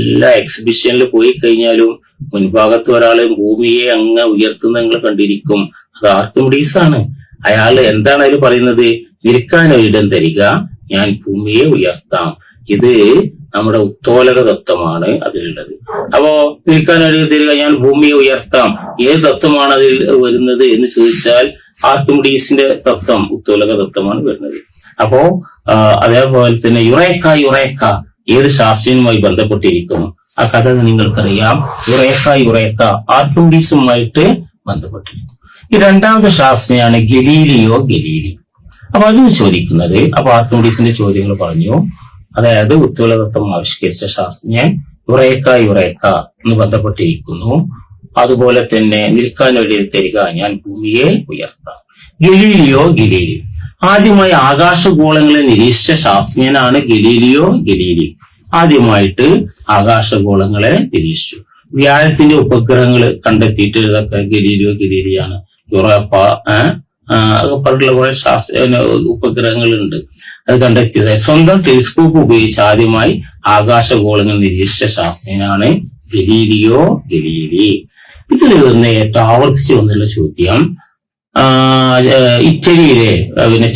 എല്ലാ എക്സിബിഷനിൽ പോയി കഴിഞ്ഞാലും മുൻഭാഗത്ത് ഒരാള് ഭൂമിയെ അങ്ങ് ഉയർത്തുന്ന നിങ്ങൾ കണ്ടിരിക്കും. അത് ആർക്കിമിഡീസ് ആണ്. അയാൾ എന്താണ് അതിൽ പറയുന്നത്? നിൽക്കാൻ ഒരിടം തരിക, ഞാൻ ഭൂമിയെ ഉയർത്താം. ഇത് നമ്മുടെ ഉത്തോലക തത്വമാണ് അതിലുള്ളത്. അപ്പോ നിൽക്കാൻ ഒരിടം തരിക, ഞാൻ ഭൂമിയെ ഉയർത്താം, ഏത് തത്വമാണ് അതിൽ വരുന്നത് എന്ന് ചോദിച്ചാൽ ആർക്കിമിഡീസിന്റെ തത്വം, ഉത്തോലക തത്വമാണ് വരുന്നത്. അപ്പോ അതേപോലെ തന്നെ യുറേക്ക ഏത് ശാസ്ത്രവുമായി ബന്ധപ്പെട്ടിരിക്കുന്നു? ആ കഥ നിങ്ങൾക്കറിയാം. യുറേക്ക ആർക്കിമിഡീസുമായിട്ട് ബന്ധപ്പെട്ടിരിക്കുന്നു. ഈ രണ്ടാമത്തെ ശാസ്ത്രജ്ഞനാണ് ഗലീലിയോ. അപ്പൊ അതിന് ചോദിക്കുന്നത്, അപ്പൊ ആർക്കിമിഡീസിന്റെ ചോദ്യങ്ങൾ പറഞ്ഞു. അതായത് ഉത്തോലക തത്വം ആവിഷ്കരിച്ച ശാസ്ത്രജ്ഞൻ യുറേക്ക എന്ന് ബന്ധപ്പെട്ടിരിക്കുന്നു. അതുപോലെ തന്നെ നിൽക്കാൻ വേണ്ടി തരിക, ഞാൻ ഭൂമിയെ ഉയർത്താം. ഗലീലിയോ ആദ്യമായി ആകാശഗോളങ്ങളെ നിരീക്ഷിച്ച ശാസ്ത്രജ്ഞനാണ് ഗലീലിയോ. ആദ്യമായിട്ട് ആകാശഗോളങ്ങളെ നിരീക്ഷിച്ചു. വ്യാഴത്തിന്റെ ഉപഗ്രഹങ്ങൾ കണ്ടെത്തിയിട്ട് ഇതൊക്കെ ഗലീലിയാണ്. യൂറോപ്പ പറഞ്ഞിട്ടുള്ള കുറെ ഉപഗ്രഹങ്ങളുണ്ട്. അത് കണ്ടെത്തിയത് സ്വന്തം ടെലിസ്കോപ്പ് ഉപയോഗിച്ച് ആദ്യമായി ആകാശഗോളങ്ങൾ നിരീക്ഷിച്ച ശാസ്ത്രജ്ഞനാണ് ഗലീലിയോ. ഇതിൽ വന്ന ഏറ്റവും ആവർത്തിച്ച് വന്നുള്ള ചോദ്യം ഇറ്റലിയിലെ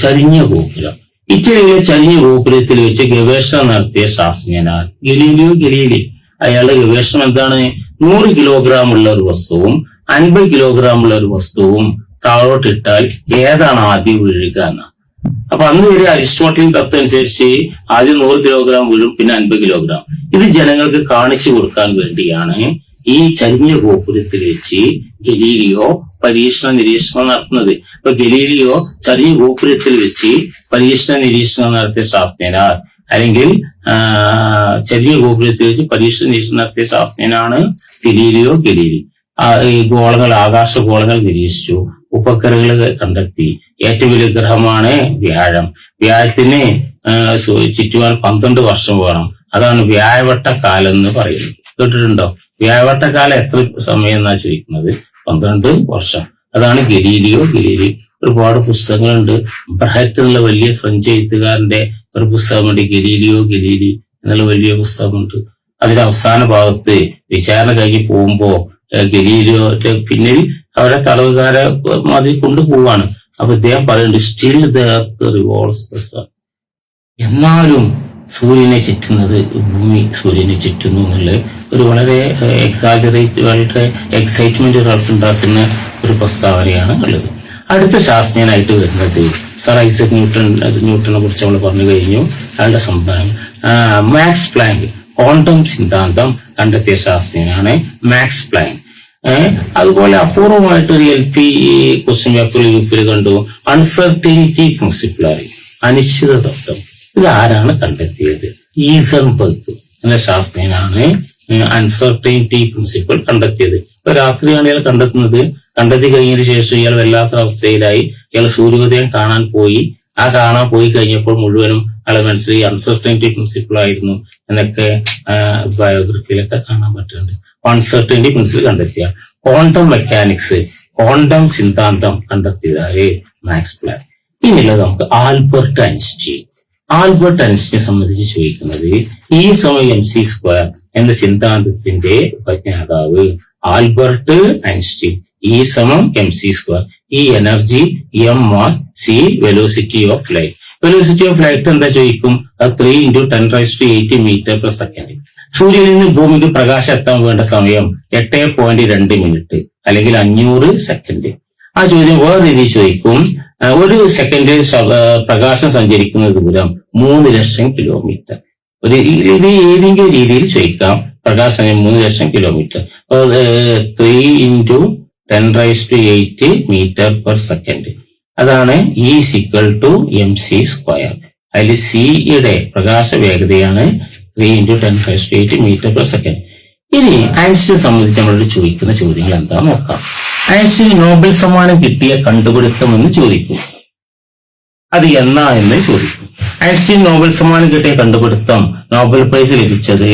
ചരിഞ്ഞ ഗോപുരം. ഇറ്റലിയിലെ ചരിഞ്ഞ ഗോപുരത്തിൽ വെച്ച് ഗവേഷണം നടത്തിയ ശാസ്ത്രജ്ഞനാണ് ഗലീലിയോ. അയാളുടെ ഗവേഷണം എന്താണ്? 100 കിലോഗ്രാം ഉള്ള ഒരു വസ്തുവും 50 കിലോഗ്രാം ഉള്ള ഒരു വസ്തുവും താഴോട്ടിട്ടാൽ ഏതാണ് ആദ്യം വീഴുക എന്നാണ്. അപ്പൊ അന്ന് വരെ അരിസ്റ്റോട്ടിൽ തത്വം അനുസരിച്ച് ആദ്യം 100 കിലോഗ്രാം വീഴും, പിന്നെ 50 കിലോഗ്രാം. ഇത് ജനങ്ങൾക്ക് കാണിച്ചു കൊടുക്കാൻ വേണ്ടിയാണ് ഈ ചരിഞ്ഞ ഗോപുരത്തിൽ വെച്ച് ഗലീലിയോ നിരീക്ഷണം നടത്തുന്നത്. ഇപ്പൊ ഗലീലിയോ ചരിഞ്ഞ ഗോപുരത്തിൽ വെച്ച് നിരീക്ഷണം നടത്തിയ ശാസ്ത്രജ്ഞനാണ്, അല്ലെങ്കിൽ ചരിഞ്ഞ ഗോപുരത്തിൽ വെച്ച് നിരീക്ഷണം നടത്തിയ ശാസ്ത്രജ്ഞനാണ് ഗലീലിയോ. ഈ ആകാശഗോളങ്ങൾ നിരീക്ഷിച്ചു, ഉപഗ്രഹങ്ങൾ കണ്ടെത്തി. ഏറ്റവും വലിയ ഗ്രഹമാണ് വ്യാഴം. വ്യാഴത്തിന് ചുറ്റുവാൻ 12 വർഷം വേണം. അതാണ് വ്യാഴവട്ടക്കാലം എന്ന് പറയുന്നത്. കേട്ടിട്ടുണ്ടോ? വ്യാഴവട്ടക്കാലം എത്ര സമയം എന്നാ ചോദിക്കുന്നത്? 12 വർഷം. അതാണ് ഗലീലിയോ. ഒരുപാട് പുസ്തകങ്ങളുണ്ട്. ബ്രഹറ്റ് എന്നുള്ള വലിയ ഫ്രഞ്ച് എഴുത്തുകാരന്റെ ഒരു പുസ്തകമുണ്ട്, ഗലീലിയോ എന്നുള്ള വലിയ പുസ്തകമുണ്ട്. അതിന്റെ അവസാന ഭാഗത്ത് വിചാരണ കഴിഞ്ഞ് പോകുമ്പോ ഗലീലിയോന്റെ പിന്നിൽ അവരെ തടവുകാരെ അതിൽ കൊണ്ടുപോവാണ്. അപ്പൊ ഇദ്ദേഹം പറയുന്നുണ്ട്, still the earth revolves the sun. എന്നാലും സൂര്യനെ ചുറ്റുന്നത് ഭൂമി സൂര്യനെ ചുറ്റുന്നു എന്നുള്ള ഒരു വളരെ വളരെ എക്സൈറ്റ്മെന്റ് ഒരാൾക്ക് ഉണ്ടാക്കുന്ന ഒരു പ്രസ്താവനയാണ് ഉള്ളത്. അടുത്ത ശാസ്ത്രജ്ഞനായിട്ട് വരുന്നത് സർ ഐസക് ന്യൂട്ടനെ കുറിച്ച് നമ്മൾ പറഞ്ഞു കഴിഞ്ഞു. അയാളുടെ സംഭവം മാക്സ് പ്ലാങ്ക്, ക്വാണ്ടം സിദ്ധാന്തം കണ്ടെത്തിയ ശാസ്ത്രജ്ഞനാണ് മാക്സ് പ്ലാങ്ക്. അതുപോലെ അപൂർവമായിട്ട് ഒരു LP ക്വസ്റ്റ്യൻ പേപ്പറിൽ ഗ്രൂപ്പിൽ കണ്ടു അൺസർട്ടിനിറ്റി പ്രിൻസിപ്പിൾ അറിയും, അനിശ്ചിത തത്വം. ഇത് ആരാണ് കണ്ടെത്തിയത്? ഈസൺബർഗ് എന്ന ശാസ്ത്രജ്ഞനാണ് അൺസർട്ടിനിറ്റി പ്രിൻസിപ്പിൾ കണ്ടെത്തിയത്. ഇപ്പൊ രാത്രിയാണ് ഇയാൾ കണ്ടെത്തി കഴിഞ്ഞതിന് ശേഷം ഇയാൾ വല്ലാത്ത അവസ്ഥയിലായി. ഇയാൾ സൂര്യോദയം കാണാൻ പോയി. കാണാൻ പോയി കഴിഞ്ഞപ്പോൾ മുഴുവനും അയാളെ മനസ്സിൽ അൺസർട്ടിനിറ്റി പ്രിൻസിപ്പിൾ ആയിരുന്നു എന്നൊക്കെ ബയോഗ്രഫിയിലൊക്കെ കാണാൻ പറ്റുന്നുണ്ട്. അൺസർട്ടിനിറ്റി പ്രിൻസിപ്പിൾ കണ്ടെത്തിയ ക്വാണ്ടം മെക്കാനിക്സ്, ക്വാണ്ടം സിദ്ധാന്തം കണ്ടെത്തിയതായി മാക്സ് പ്ലാങ്ക്. ഇനിയുള്ളത് നമുക്ക് ആൽബർട്ട് ഐൻസ്റ്റീൻ. ആൽബർട്ട് ഐൻസ്റ്റീനെ സംബന്ധിച്ച് ചോദിക്കുന്നത് E=mc² എന്ന സിദ്ധാന്തത്തിന്റെ ഉപജ്ഞാതാവ് ആൽബർട്ട് ഐൻസ്റ്റീൻ. E=mc². ഈ energy, m mass, c velocity of light. Velocity of light എന്താ ചോദിക്കും? 3 × 10⁸ മീറ്റർ/സെക്കൻഡ്. സൂര്യനിൽ നിന്ന് ഭൂമിക്ക് പ്രകാശം എത്താൻ വേണ്ട സമയം 8.2 മിനിറ്റ് അല്ലെങ്കിൽ 500 സെക്കൻഡ്. ആ ചോദ്യം വേറെ രീതിയിൽ ചോദിക്കും. ഒരു സെക്കൻഡ് പ്രകാശം സഞ്ചരിക്കുന്ന ദൂരം 3 ലക്ഷം കിലോമീറ്റർ. ഏതെങ്കിലും രീതിയിൽ ചോദിക്കാം. പ്രകാശം 3 ലക്ഷം കിലോമീറ്റർ. 3 × 10⁸ മീറ്റർ/സെക്കൻഡ്. അതാണ് E=mc². അതിൽ സിയുടെ പ്രകാശ വേഗതയാണ് 3 × 10⁸ മീറ്റർ/സെക്കൻഡ്. ഇനി ഐൻസ്റ്റീനെ സംബന്ധിച്ച് നമ്മളോട് ചോദിക്കുന്ന ചോദ്യങ്ങൾ എന്താണെന്ന് നോക്കാം. ഐൻസ്റ്റീന് നോബൽ സമ്മാനം കിട്ടിയ കണ്ടുപിടുത്തം എന്ന് ചോദിക്കും. അത് എന്നാ എന്ന് ചോദിക്കും. ഐൻസ്റ്റീൻ നോബൽ സമ്മാനം കിട്ടിയ കണ്ടുപിടുത്തം, നോബൽ പ്രൈസ് ലഭിച്ചത്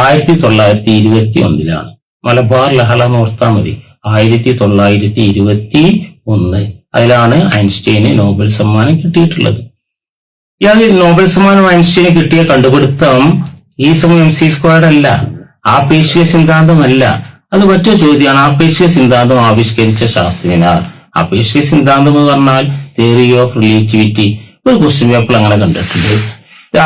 1921. മലബാർ ലഹള എന്ന് ഓർത്താൽ മതി. 1921 അതിലാണ് ഐൻസ്റ്റീന് നോബൽ സമ്മാനം കിട്ടിയിട്ടുള്ളത്. ഇയാൾ നോബൽ സമ്മാനം ഐൻസ്റ്റീന് കിട്ടിയ കണ്ടുപിടുത്തം E=mc² അല്ല, ആപേക്ഷിക സിദ്ധാന്തമല്ല. അത് മറ്റൊരു ചോദ്യമാണ്. ആപേക്ഷിക സിദ്ധാന്തം ആവിഷ്കരിച്ച ശാസ്ത്രജ്ഞനാർ. ആപേക്ഷിക സിദ്ധാന്തം എന്ന് പറഞ്ഞാൽ തിയറി ഓഫ് റിലേറ്റിവിറ്റി. ഒരു ക്വസ്റ്റ്യൻ പേപ്പർ അങ്ങനെ കണ്ടിട്ടുണ്ട്.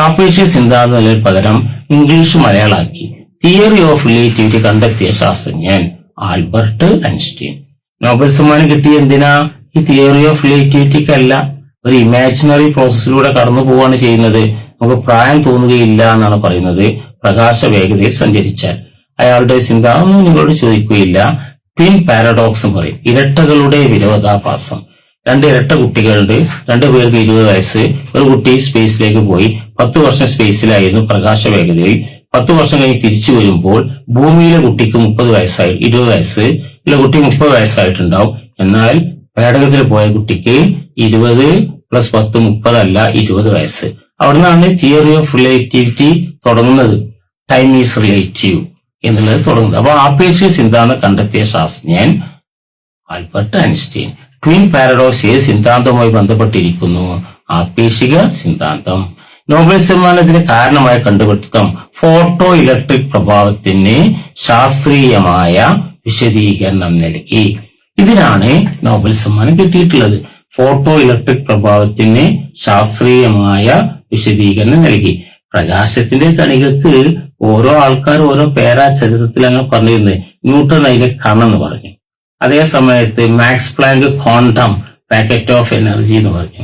ആപേക്ഷിക സിദ്ധാന്തത്തിന് പകരം ഇംഗ്ലീഷ് മലയാളാക്കി തിയറി ഓഫ് റിലേറ്റിവിറ്റി കണ്ടെത്തിയ ശാസ്ത്രജ്ഞൻ ആൽബർട്ട് ഐൻസ്റ്റീൻ. നോബൽ സമ്മാനം കിട്ടിയ എന്തിനാ? ഈ തിയറി ഓഫ് റിലേറ്റിവിറ്റിക്കല്ല, ഒരു ഇമാജിനറി പ്രോസസ്സിലൂടെ കടന്നു പോവുകയാണ് ചെയ്യുന്നത്. നമുക്ക് പ്രായം തോന്നുകയില്ല എന്നാണ് പറയുന്നത് പ്രകാശ വേഗതയിൽ സഞ്ചരിച്ചാൽ. അയാളുടെ സിദ്ധാന്തം നിങ്ങളോട് ചോദിക്കുകയില്ല. ട്വിൻ പാരഡോക്സ് എന്ന് പറയും, ഇരട്ടകളുടെ വിരോധാഭാസം. 2 ഇരട്ട കുട്ടികളുണ്ട്, 2 പേർക്ക് 20 വയസ്സ്. ഒരു കുട്ടി സ്പേസിലേക്ക് പോയി, 10 വർഷം സ്പേസിലായിരുന്നു പ്രകാശ വേഗതയിൽ. 10 വർഷം കഴിഞ്ഞ് തിരിച്ചു വരുമ്പോൾ ഭൂമിയിലെ കുട്ടിക്ക് 30 വയസ്സായി, 20 വയസ്സ് ഉള്ള കുട്ടി 30 വയസ്സായിട്ടുണ്ടാവും. എന്നാൽ പേടകത്തിൽ പോയ കുട്ടിക്ക് 20 + 10 30 അല്ല, 20 വയസ്സ്. അവിടുന്നാണ് തിയറി ഓഫ് റിലേറ്റിവിറ്റി തുടങ്ങുന്നത്. ടൈം ഈസ് റിലേറ്റീവ് എന്നുള്ളത് തുടങ്ങുന്നത്. അപ്പൊ ആപേക്ഷിക സിദ്ധാന്തം കണ്ടെത്തിയ ശാസ്ത്രജ്ഞൻ ആൽബർട്ട് ഐൻസ്റ്റീൻ. ട്വിൻ പാരഡോക്സ് ഏത് സിദ്ധാന്തവുമായി ബന്ധപ്പെട്ടിരിക്കുന്നു? ആപേക്ഷിക സിദ്ധാന്തം. നോബൽ സമ്മാനത്തിന് കാരണമായ കണ്ടുപിടുത്തം ഫോട്ടോ ഇലക്ട്രിക് പ്രഭാവത്തിന് ശാസ്ത്രീയമായ വിശദീകരണം നൽകി. ഇതിനാണ് നോബൽ സമ്മാനം കിട്ടിയിട്ടുള്ളത്. ഫോട്ടോ ഇലക്ട്രിക് പ്രഭാവത്തിന് ശാസ്ത്രീയമായ വിശദീകരണം നൽകി. പ്രകാശത്തിന്റെ കണികക്ക് ഓരോ ആൾക്കാർ ഓരോ പേരാ ചരിത്രത്തിൽ അങ്ങനെ പറഞ്ഞിരുന്നത്. ന്യൂട്ടൺ അതിനെ കണെന്ന് പറഞ്ഞു. അതേ സമയത്ത് Max Planck quantum packet of energy എന്ന് പറഞ്ഞു.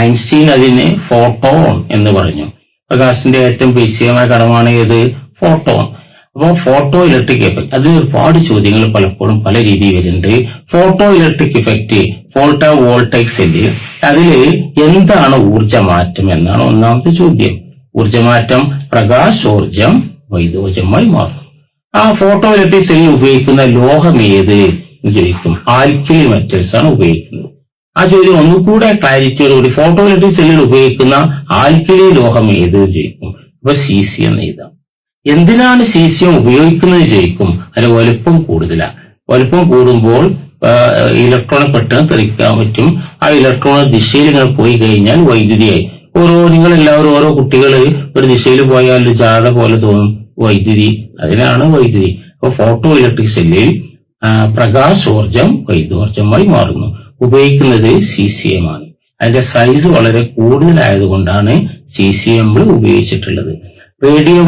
ഐൻസ്റ്റീൻ അതിന് ഫോട്ടോൺ എന്ന് പറഞ്ഞു. പ്രകാശത്തിന്റെ ഏറ്റവും ബേസികമായ ഘടകമാണ് ഏത്? ഫോട്ടോൺ. അപ്പൊ ഫോട്ടോ ഇലക്ട്രിക് എഫക്ട്, അതിൽ ഒരുപാട് ചോദ്യങ്ങൾ പലപ്പോഴും പല രീതിയിൽ വരുന്നുണ്ട്. Photo electric effect, photo voltaic cell, അതിൽ എന്താണ് ഊർജ്ജമാറ്റം എന്നാണ് ഒന്നാമത്തെ ചോദ്യം. ഊർജ്ജമാറ്റം പ്രകാശോർജം വൈദ്യോർജമായി മാറും. ആ ഫോട്ടോ ഇലക്ട്രിക് സെല്ലിൽ ഉപയോഗിക്കുന്ന ലോഹം ഏത് എന്ന് ചോദിക്കും. ആൽക്കലി മെറ്റൽസ് ആണ് ഉപയോഗിക്കുന്നത്. ആ ചോദ്യം ഒന്നുകൂടെ ക്ലാരിറ്റിയോടുകൂടി ഫോട്ടോ ഇലക്ട്രിക് സെല്ലിൽ ഉപയോഗിക്കുന്ന ആൽക്കലി ലോഹം ഏത് ചോദിക്കും. അപ്പൊ സീസിയം എന്ന് എഴുതാം. എന്തിനാണ് സീസിയം ഉപയോഗിക്കുന്നത് ചോദിക്കും. അതിന് വലുപ്പം കൂടുതലാണ്. വലുപ്പം കൂടുമ്പോൾ ഇലക്ട്രോണെ പെട്ടെന്ന് തെറിക്കാൻ പറ്റും. ആ ഇലക്ട്രോൺ ദിശയിൽ നിങ്ങൾ പോയി കഴിഞ്ഞാൽ വൈദ്യുതിയായി. നിങ്ങൾ എല്ലാവരും ഓരോ കുട്ടികൾ ഒരു ദിശയിൽ പോയാൽ ജാഥ പോലെ തോന്നും വൈദ്യുതി. അതിനാണ് വൈദ്യുതി. അപ്പൊ ഫോട്ടോ ഇലക്ട്രിക് സെല്ലിൽ പ്രകാശോർജം വൈദ്യോർജമായി മാറുന്നു. ഉപയോഗിക്കുന്നത് സീസിയം ആണ്. അതിന്റെ സൈസ് വളരെ കൂടുതലായതുകൊണ്ടാണ് സീസിയം ഉപയോഗിച്ചിട്ടുള്ളത്. റേഡിയം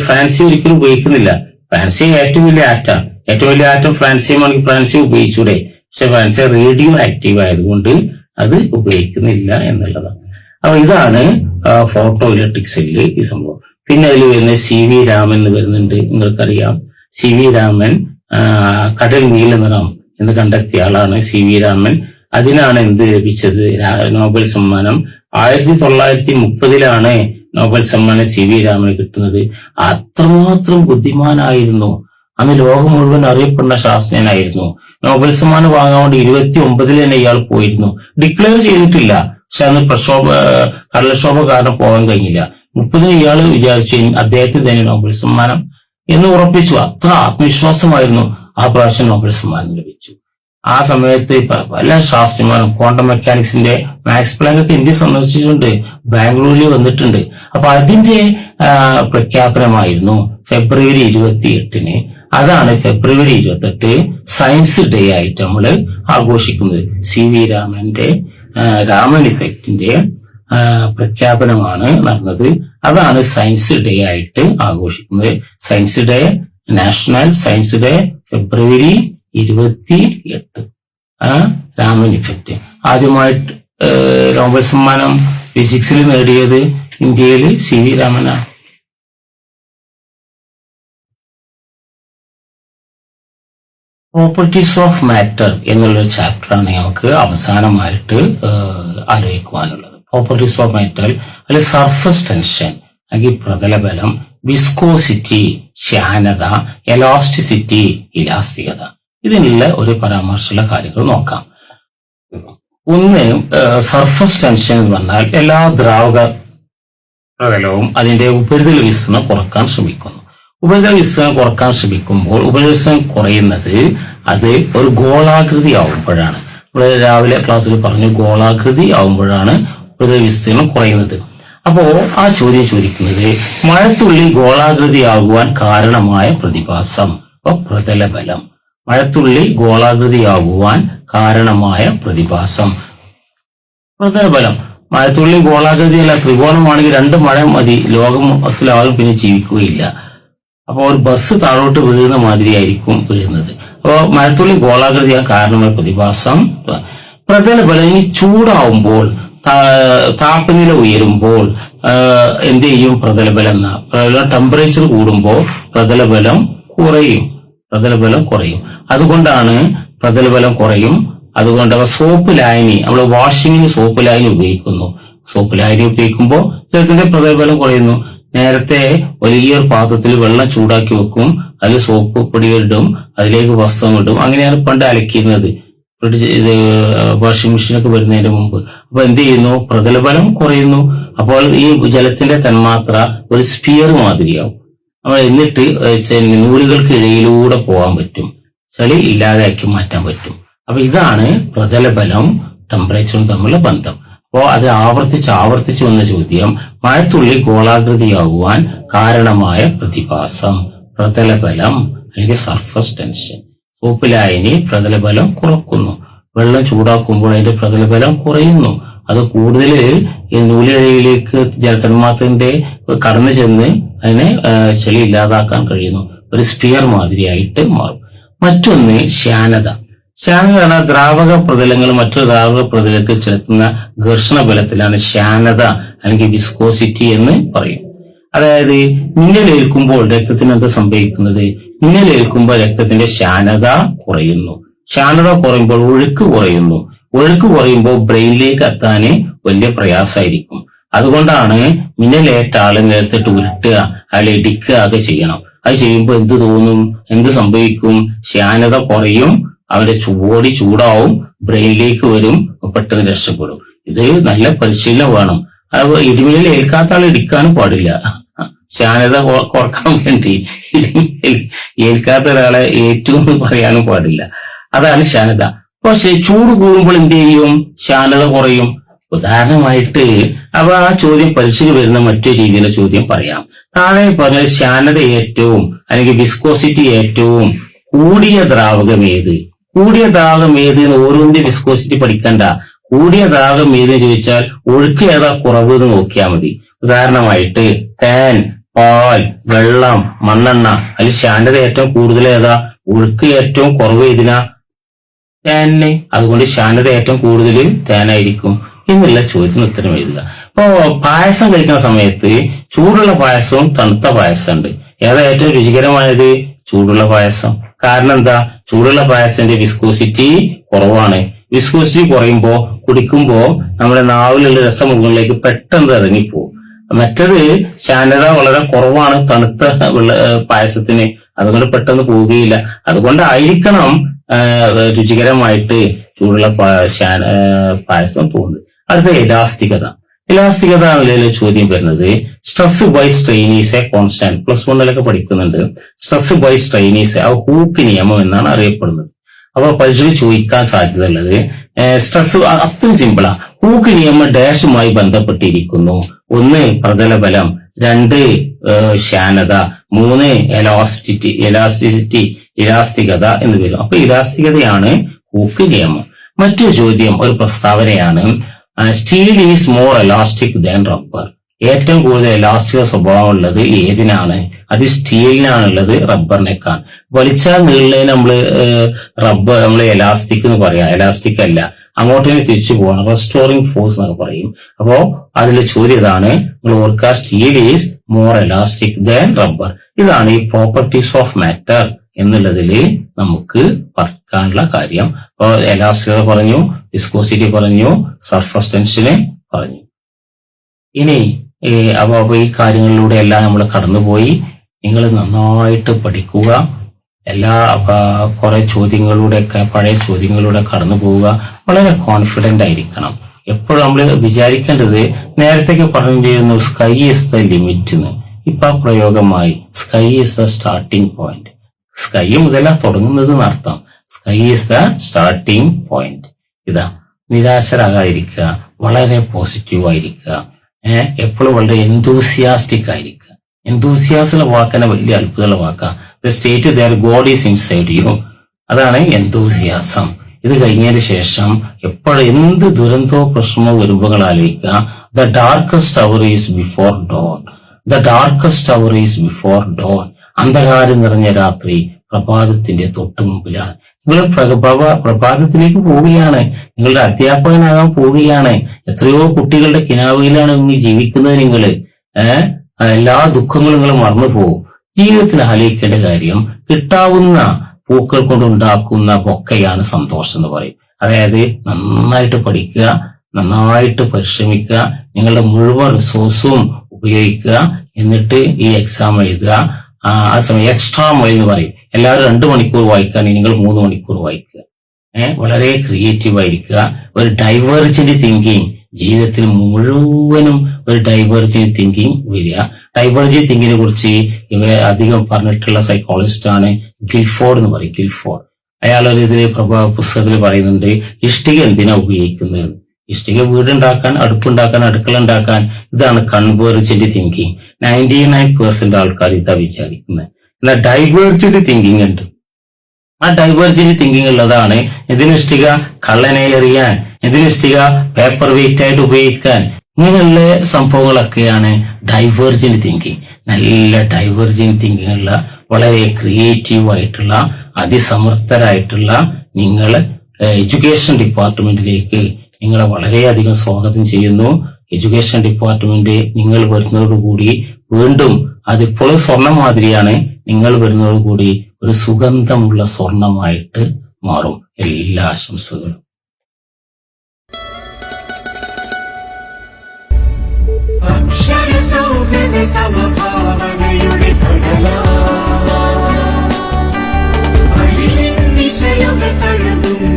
ഫ്രാൻസിയം ഒരിക്കലും ഉപയോഗിക്കുന്നില്ല. ഫ്രാൻസിയം ഏറ്റവും വലിയ ആറ്റം. ഏറ്റവും വലിയ ആറ്റം ഫ്രാൻസിയം ആണെങ്കിൽ ഫ്രാൻസിയം ഉപയോഗിച്ചൂടെ. പക്ഷെ മനസ്സിൽ റേഡിയോ ആക്റ്റീവ് ആയതുകൊണ്ട് അത് ഉപയോഗിക്കുന്നില്ല എന്നുള്ളതാണ്. അപ്പൊ ഇതാണ് ഫോട്ടോ ഇലക്ട്രിക് സെല്ല് ഈ സംഭവം. പിന്നെ അതിൽ വരുന്ന CV രാമൻ എന്ന് വരുന്നുണ്ട്. നിങ്ങൾക്കറിയാം CV രാമൻ കടൽ നീല നിറം എന്ന് കണ്ടെത്തിയ ആളാണ് CV രാമൻ. അതിനാണ് എന്ത് ലഭിച്ചത്? നോബൽ സമ്മാനം. 1930 നോബൽ സമ്മാനം CV രാമന് കിട്ടുന്നത്. അത്രമാത്രം ബുദ്ധിമാനായിരുന്നു. അന്ന് ലോകം മുഴുവൻ അറിയപ്പെടുന്ന ശാസ്ത്രജ്ഞനായിരുന്നു. നോബൽ സമ്മാനം വാങ്ങാൻ വേണ്ടി 29 തന്നെ ഇയാൾ പോയിരുന്നു. ഡിക്ലെയർ ചെയ്തിട്ടില്ല, പക്ഷെ അന്ന് കടൽക്ഷോഭ കാരണം പോകാൻ കഴിഞ്ഞില്ല. 30 ഇയാൾ വിചാരിച്ചു അദ്ദേഹത്തിന് തന്നെ നോബൽ സമ്മാനം എന്ന് ഉറപ്പിച്ചു. അത്ര ആത്മവിശ്വാസമായിരുന്നു. ആ പ്രാവശ്യം നോബൽ സമ്മാനം ലഭിച്ചു. ആ സമയത്ത് പല ശാസ്ത്രജ്ഞന്മാരും ക്വാണ്ടം മെക്കാനിക്സിന്റെ മാക്സ് പ്ലാങ്ക് ഒക്കെ ഇന്ത്യ സന്ദർശിച്ചിട്ടുണ്ട്, ബാംഗ്ലൂരിൽ വന്നിട്ടുണ്ട്. അപ്പൊ അതിന്റെ പ്രഖ്യാപനമായിരുന്നു ഫെബ്രുവരി 28. അതാണ് ഫെബ്രുവരി 28 സയൻസ് ഡേ ആയിട്ട് നമ്മൾ ആഘോഷിക്കുന്നത്. CV രാമന്റെ രാമൻ ഇഫക്റ്റിന്റെ പ്രഖ്യാപനമാണ് നടന്നത്. അതാണ് സയൻസ് ഡേ ആയിട്ട് ആഘോഷിക്കുന്നത്. Science day, national science day ഫെബ്രുവരി 28. രാമൻ ഇഫക്റ്റ് ആദ്യമായിട്ട് നോബൽ സമ്മാനം ഫിസിക്സിൽ നേടിയത് ഇന്ത്യയിൽ CV രാമനാണ്. പ്രോപ്പർട്ടീസ് ഓഫ് മാറ്റർ എന്നുള്ളൊരു ചാപ്റ്ററാണ് നമുക്ക് അവസാനമായിട്ട് ആലോചിക്കുവാനുള്ളത്. പ്രോപ്പർട്ടീസ് ഓഫ് മാറ്റർ അതിൽ സർഫസ് ടെൻഷൻ അല്ലെങ്കിൽ പ്രതലബലം, വിസ്കോസിറ്റി ശ്യാനത, എലാസ്റ്റിസിറ്റി ഇലാസ്തികത, ഇതിനുള്ള ഒരു പരാമർശമുള്ള കാര്യങ്ങൾ നോക്കാം. ഒന്ന്, സർഫസ് ടെൻഷൻ എന്ന് പറഞ്ഞാൽ എല്ലാ ദ്രാവക പ്രതലവും അതിന്റെ ഉപരിതല വിസ്തീർണം കുറക്കാൻ ശ്രമിക്കുന്നു. ഉപരിതല വിസ്തീർണം കുറക്കാൻ ശ്രമിക്കുമ്പോൾ ഉപരിതല വിസ്തീർണം കുറയുന്നത് അത് ഒരു ഗോളാകൃതി ആവുമ്പോഴാണ്. നമ്മൾ രാവിലെ ക്ലാസ്സിൽ പറഞ്ഞു, ഗോളാകൃതി ആവുമ്പോഴാണ് ഉപരിതല വിസ്തീർണം കുറയുന്നത്. അപ്പോ ആ ചോദ്യം ചോദിക്കുന്നത് മഴത്തുള്ളി ഗോളാകൃതിയാകുവാൻ കാരണമായ പ്രതിഭാസം, പ്രതലബലം. മഴത്തുള്ളി ഗോളാകൃതിയാകുവാൻ കാരണമായ പ്രതിഭാസം പ്രതലബലം. മഴത്തുള്ളി ഗോളാകൃതിയല്ല, ത്രികോണമാണെങ്കിൽ 2 മഴ മതി, ലോകത്തിൽ ആളും പിന്നെ ജീവിക്കുകയില്ല. അപ്പൊ ഒരു ബസ് താഴോട്ട് വീഴുന്ന മാതിരിയായിരിക്കും വീഴുന്നത്. അപ്പോൾ മഴത്തുള്ളി ഗോളാകൃതിയാൻ കാരണമായ പ്രതിഭാസം പ്രതലബലം. ഇനി ചൂടാവുമ്പോൾ, താപനില ഉയരുമ്പോൾ എന്ത് ചെയ്യും? പ്രതലബലം ടെമ്പറേച്ചർ കൂടുമ്പോൾ പ്രതലബലം കുറയും. അതുകൊണ്ടാണ് പ്രതലബലം കുറയും. അതുകൊണ്ട് സോപ്പ് ലായനി, നമ്മൾ വാഷിങ്ങിന് സോപ്പ് ലായനി ഉപയോഗിക്കുന്നു. സോപ്പ് ലായനി ഉപയോഗിക്കുമ്പോൾ ജലത്തിന്റെ പ്രതലബലം കുറയുന്നു. നേരത്തെ വലിയൊരു പാത്രത്തിൽ വെള്ളം ചൂടാക്കി വെക്കും, അതിൽ സോപ്പ് പൊടിയിടും, അതിലേക്ക് വസ്ത്രം ഇടും. അങ്ങനെയാണ് പണ്ട് അലക്കിയിരുന്നത്, വാഷിംഗ് മെഷീനൊക്കെ വരുന്നതിന് മുമ്പ്. അപ്പൊ എന്ത് ചെയ്യുന്നു? പ്രതലബലം കുറയുന്നു. അപ്പോൾ ഈ ജലത്തിന്റെ തന്മാത്ര ഒരു സ്പിയർ മാതിരിയാവും. എന്നിട്ട് നൂലുകൾക്ക് ഇടയിലൂടെ പോകാൻ പറ്റും, ചളി ഇല്ലാതാക്കി മാറ്റാൻ പറ്റും. അപ്പൊ ഇതാണ് പ്രതലബലം ടെമ്പറേച്ചറും തമ്മിലുള്ള ബന്ധം. അപ്പോ അത് ആവർത്തിച്ച് വന്ന ചോദ്യം, മഴത്തുള്ളി ഗോളാകൃതിയാകുവാൻ കാരണമായ പ്രതിഭാസം പ്രതലബലം അല്ലെങ്കിൽ സർഫസ് ടെൻഷൻ. സോപ്പ് ലായനി പ്രതലബലം കുറക്കുന്നു. വെള്ളം ചൂടാക്കുമ്പോൾ അതിന്റെ പ്രതലബലം കുറയുന്നു. അത് കൂടുതൽ നൂലിഴയിലേക്ക് ജലതന്മാത്രന്റെ കടന്നു ചെന്ന് അതിനെ ചെളി ഇല്ലാതാക്കാൻ കഴിയുന്നു. ഒരു സ്പിയർ മാതിരിയായിട്ട് മാറും. മറ്റൊന്ന് ശ്യാനത. ശ്യാനത പറഞ്ഞാൽ ദ്രാവക പ്രതലങ്ങൾ മറ്റൊരു ദ്രാവക പ്രതലത്തിൽ ചെലുത്തുന്ന ഘർഷണ ബലത്തിലാണ് ശ്യാനത അല്ലെങ്കിൽ വിസ്കോസിറ്റി എന്ന് പറയും. അതായത് മിന്നലേൽക്കുമ്പോൾ രക്തത്തിന് എന്താ സംഭവിക്കുന്നത്? മിന്നലേൽക്കുമ്പോൾ രക്തത്തിന്റെ ശ്യാനത കുറയുന്നു. ശ്യാനത കുറയുമ്പോൾ ഒഴുക്ക് കുറയുന്നു. ഒഴുക്ക് കുറയുമ്പോൾ ബ്രെയിനിലേക്ക് എത്താന് വലിയ പ്രയാസമായിരിക്കും. അതുകൊണ്ടാണ് മിന്നലേറ്റ ആള് നേരത്തിട്ട് ഉരുട്ടുക, അയാൾ ഇടിക്കുക ഒക്കെ ചെയ്യണം. അത് ചെയ്യുമ്പോൾ എന്ത് തോന്നും? എന്ത് സംഭവിക്കും? ശ്യാനത കുറയും, അവന്റെ ബോഡി ചൂടാവും, ബ്രെയിനിലേക്ക് വരും, പെട്ടെന്ന് രക്ഷപ്പെടും. ഇത് നല്ല പരിശീലനം വേണം. അത് ഇടിമിന്നൽ ഏൽക്കാത്ത ആൾ ഇടിക്കാനും പാടില്ല. ശ്യാനത കുറക്കാൻ വേണ്ടി ഏൽക്കാത്ത ഒരാളെ ഏറ്റവും പറയാനും പാടില്ല. അതാണ് ശ്യാനത. പക്ഷെ ചൂട് കൂടുമ്പോൾ എന്ത് ചെയ്യും? ശ്യാനത കുറയും. ഉദാഹരണമായിട്ട് അപ്പൊ ആ ചോദ്യം പരീക്ഷയ്ക്ക് വരുന്ന മറ്റൊരു രീതിയിലുള്ള ചോദ്യം പറയാം. താഴെ പറഞ്ഞ ശ്യാനത ഏറ്റവും അല്ലെങ്കിൽ വിസ്കോസിറ്റി ഏറ്റവും കൂടിയ ദ്രാവകം ഏത്? കൂടിയ ദ്രാവകം ഏത്? ഓരോന്നിന്റെ വിസ്കോസിറ്റി പഠിക്കണ്ട. കൂടിയ ദ്രാവകം ഏത് ചോദിച്ചാൽ ഒഴുക്ക് ഏതാ കുറവ് എന്ന് നോക്കിയാൽ മതി. ഉദാഹരണമായിട്ട് തേൻ, പാൽ, വെള്ളം, മണ്ണെണ്ണ, അതിൽ ശ്യാനത ഏറ്റവും കൂടുതൽ ഏതാ? ഒഴുക്ക് ഏറ്റവും കുറവ് ഏതിനാ? തേനിന്. അതുകൊണ്ട് ശാന്തത ഏറ്റവും കൂടുതൽ തേനായിരിക്കും എന്നുള്ള ചോദ്യത്തിന് ഉത്തരം എഴുതുക. ഇപ്പോ പായസം കഴിക്കുന്ന സമയത്ത് ചൂടുള്ള പായസവും തണുത്ത പായസം ഉണ്ട്. ഏതാ ഏറ്റവും രുചികരമായത്? ചൂടുള്ള പായസം. കാരണം എന്താ? ചൂടുള്ള പായസത്തിന്റെ വിസ്കോസിറ്റി കുറവാണ്. വിസ്കോസിറ്റി കുറയുമ്പോ കുടിക്കുമ്പോ നമ്മുടെ നാവിലുള്ള രസമുകളിലേക്ക് പെട്ടെന്ന് ഇറങ്ങിപ്പോകും. മറ്റത് ശാന്തത വളരെ കുറവാണ് തണുത്ത പായസത്തിന്, അതുകൊണ്ട് പെട്ടെന്ന് പോവുകയില്ല. അതുകൊണ്ടായിരിക്കണം രുചികരമായിട്ട് ചൂടുള്ള പായസം തോന്നുന്നത്. അടുത്ത എലാസ്തികത. എലാസ്തികത എന്നുള്ള ചോദ്യം വരുന്നത് stress by strain is a constant. +1 പഠിക്കുന്നുണ്ട്. സ്ട്രെസ് ബൈ സ്ട്രെയിൻ ഈസ് ആ ഹൂക്ക് നിയമം എന്നാണ് അറിയപ്പെടുന്നത്. അപ്പൊ പരീക്ഷയിൽ ചോദിക്കാൻ സാധ്യതയുള്ളത് സ്ട്രെസ് അത്രയും സിമ്പിളാ. ഹൂക്ക് നിയമം ഡാഷുമായി ബന്ധപ്പെട്ടിരിക്കുന്നു. 1 പ്രതലബലം, 2 ശാനത, 3 ഇലാസ്തികത എന്ന് വരും. അപ്പൊ ഇലാസ്തികതയാണ് ഹൂക്ക് നിയമം. മറ്റൊരു ചോദ്യം ഒരു പ്രസ്താവനയാണ്. Steel is more elastic than rubber. ഏറ്റവും കൂടുതൽ എലാസ്റ്റിക് സ്വഭാവം ഉള്ളത് ഏതിനാണ്? അത് സ്റ്റീലിനാണുള്ളത്, റബ്ബറിനേക്കാൾ. വലിച്ചാൽ നീളുന്നതിന് നമ്മള് എലാസ്റ്റിക് എന്ന് പറയാം. എലാസ്റ്റിക് അല്ല, അങ്ങോട്ടേക്ക് തിരിച്ചു പോകണം. റെസ്റ്റോറിംഗ് ഫോഴ്സ് എന്നൊക്കെ പറയും. അപ്പോ അതിലെ ചോദ്യം ഇതാണ്. നിങ്ങൾ ഓർക്കുക, steel is more elastic than rubber. ഇതാണ് ഈ പ്രോപ്പർട്ടീസ് ഓഫ് മാറ്റർ എന്നുള്ളതിൽ നമുക്ക് പഠിക്കാനുള്ള കാര്യം. അപ്പൊ എലാസ്റ്റികത പറഞ്ഞു, വിസ്കോസിറ്റി പറഞ്ഞു, സർഫസ് ടെൻഷന് പറഞ്ഞു. ഇനി അപ്പൊ ഈ കാര്യങ്ങളിലൂടെ എല്ലാം നമ്മൾ കടന്നുപോയി. നിങ്ങൾ നന്നായിട്ട് പഠിക്കുക. എല്ലാ കുറെ ചോദ്യങ്ങളിലൂടെയൊക്കെ പഴയ ചോദ്യങ്ങളിലൂടെ കടന്നു പോവുക. വളരെ കോൺഫിഡന്റ് ആയിരിക്കണം. എപ്പോഴും നമ്മൾ വിചാരിക്കേണ്ടത്, നേരത്തേക്ക് പറഞ്ഞിരുന്നു സ്കൈ ഈസ് ദ ലിമിറ്റ് എന്ന്. ഇപ്പൊ പ്രയോഗമായി sky is the starting point. Sky മുതലാ തുടങ്ങുന്നത് എന്നർത്ഥം. Sky is the starting point. ഇതാ, നിരാശരാകാതിരിക്കുക, വളരെ പോസിറ്റീവ് ആയിരിക്കുക, എപ്പോഴും വളരെ എന്തൂസിയാസ്റ്റിക് ആയിരിക്കുക. എന്തൂസിയാസുള്ള വാക്കന്നെ വലിയ അത്ഭുതമുള്ള വാക്കാ. The state that God is inside you. അതാണ് എന്തൂസിയാസം. ഇത് കഴിഞ്ഞതിന് ശേഷം എപ്പോഴും എന്ത് ദുരന്തോ പ്രശ്നമോ വരുമ്പോൾ ആലോചിക്കുക, the darkest hour is before dawn. The darkest hour is before dawn. അന്ധകാരം നിറഞ്ഞ രാത്രി പ്രഭാതത്തിന്റെ തൊട്ടു മുമ്പിലാണ്. നിങ്ങൾ പ്രഭാതത്തിലേക്ക് പോവുകയാണ്. നിങ്ങളുടെ അധ്യാപകനാകാൻ പോവുകയാണ്. എത്രയോ കുട്ടികളുടെ കിനാവിലാണ് നിങ്ങൾ ജീവിക്കുന്നത്. നിങ്ങള് എല്ലാ ദുഃഖങ്ങളും നിങ്ങൾ മറന്നു പോകും. ജീവിതത്തിൽ ആലോചിക്കേണ്ട കാര്യം, കിട്ടാവുന്ന പൂക്കൾ കൊണ്ടുണ്ടാക്കുന്ന ബൊക്കയാണ് സന്തോഷം എന്ന് പറയും. അതായത് നന്നായിട്ട് പഠിക്കുക, നന്നായിട്ട് പരിശ്രമിക്കുക, നിങ്ങളുടെ മുഴുവൻ റിസോഴ്സും ഉപയോഗിക്കുക, എന്നിട്ട് ഈ എക്സാം എഴുതുക. ആ സമയം എക്സ്ട്രാ മൈൽ എന്ന് പറയും. എല്ലാവരും 2 മണിക്കൂർ വായിക്കുകയാണെങ്കിൽ നിങ്ങൾ 3 മണിക്കൂർ വായിക്കുക. വളരെ ക്രിയേറ്റീവ് ആയിരിക്കുക. ഒരു ഡൈവേർജന്റ് തിങ്കിങ് ജീവിതത്തിൽ മുഴുവനും ഒരു ഡൈവേർജന്റ് തിങ്കിങ് വരിക. ഡൈവേർജന്റ് തിങ്കിങ്ങിനെ കുറിച്ച് ഇവരെ അധികം പറഞ്ഞിട്ടുള്ള സൈക്കോളജിസ്റ്റ് ആണ് ഗിൽഫോർഡ് എന്ന് പറയും. ഗിൽഫോർഡ് അയാളൊരു ഇതിൽ പുസ്തകത്തിൽ പറയുന്നുണ്ട്, ഇഷ്ടിക എന്തിനാ ഉപയോഗിക്കുന്നത്? ഇഷ്ടിക വീടുണ്ടാക്കാൻ, അടുപ്പുണ്ടാക്കാൻ, അടുക്കള ഉണ്ടാക്കാൻ. ഇതാണ് കൺവേർജന്റ് തിങ്കിങ്. 99% ആൾക്കാർ ഇതാ വിചാരിക്കുന്നത്. എന്നാൽ ഡൈവേർജന്റ് തിങ്കിങ് ഉണ്ട്. ആ ഡൈവേർജന്റ് തിങ്കിങ് ഉള്ളതാണ് ഇതിനിഷ്ടിക കള്ളനെ എറിയാൻ, ഇതിനിഷ്ടിക പേപ്പർ വെയിറ്റ് ആയിട്ട് ഉപയോഗിക്കാൻ. ഇങ്ങനെയുള്ള സംഭവങ്ങളൊക്കെയാണ് ഡൈവേർജന്റ് തിങ്കിങ്. നല്ല ഡൈവേർജന്റ് തിങ്കിങ് ഉള്ള, വളരെ ക്രിയേറ്റീവ് ആയിട്ടുള്ള, അതിസമർത്ഥരായിട്ടുള്ള നിങ്ങൾ എഡ്യൂക്കേഷൻ ഡിപ്പാർട്ട്മെന്റിലേക്ക് നിങ്ങളെ വളരെയധികം സ്വാഗതം ചെയ്യുന്നു. എഡ്യൂക്കേഷൻ ഡിപ്പാർട്ട്മെന്റ് നിങ്ങൾ വരുന്നതോടുകൂടി വീണ്ടും, അതിപ്പോഴും സ്വർണം മാതിരിയാണ്, നിങ്ങൾ വരുന്നതോടുകൂടി ഒരു സുഗന്ധമുള്ള സ്വർണമായിട്ട് മാറും. എല്ലാ ആശംസകളും. സമഭാവനയുടെ കടലാ, അഴിയിൻ ദിശയുടെ കഴുകും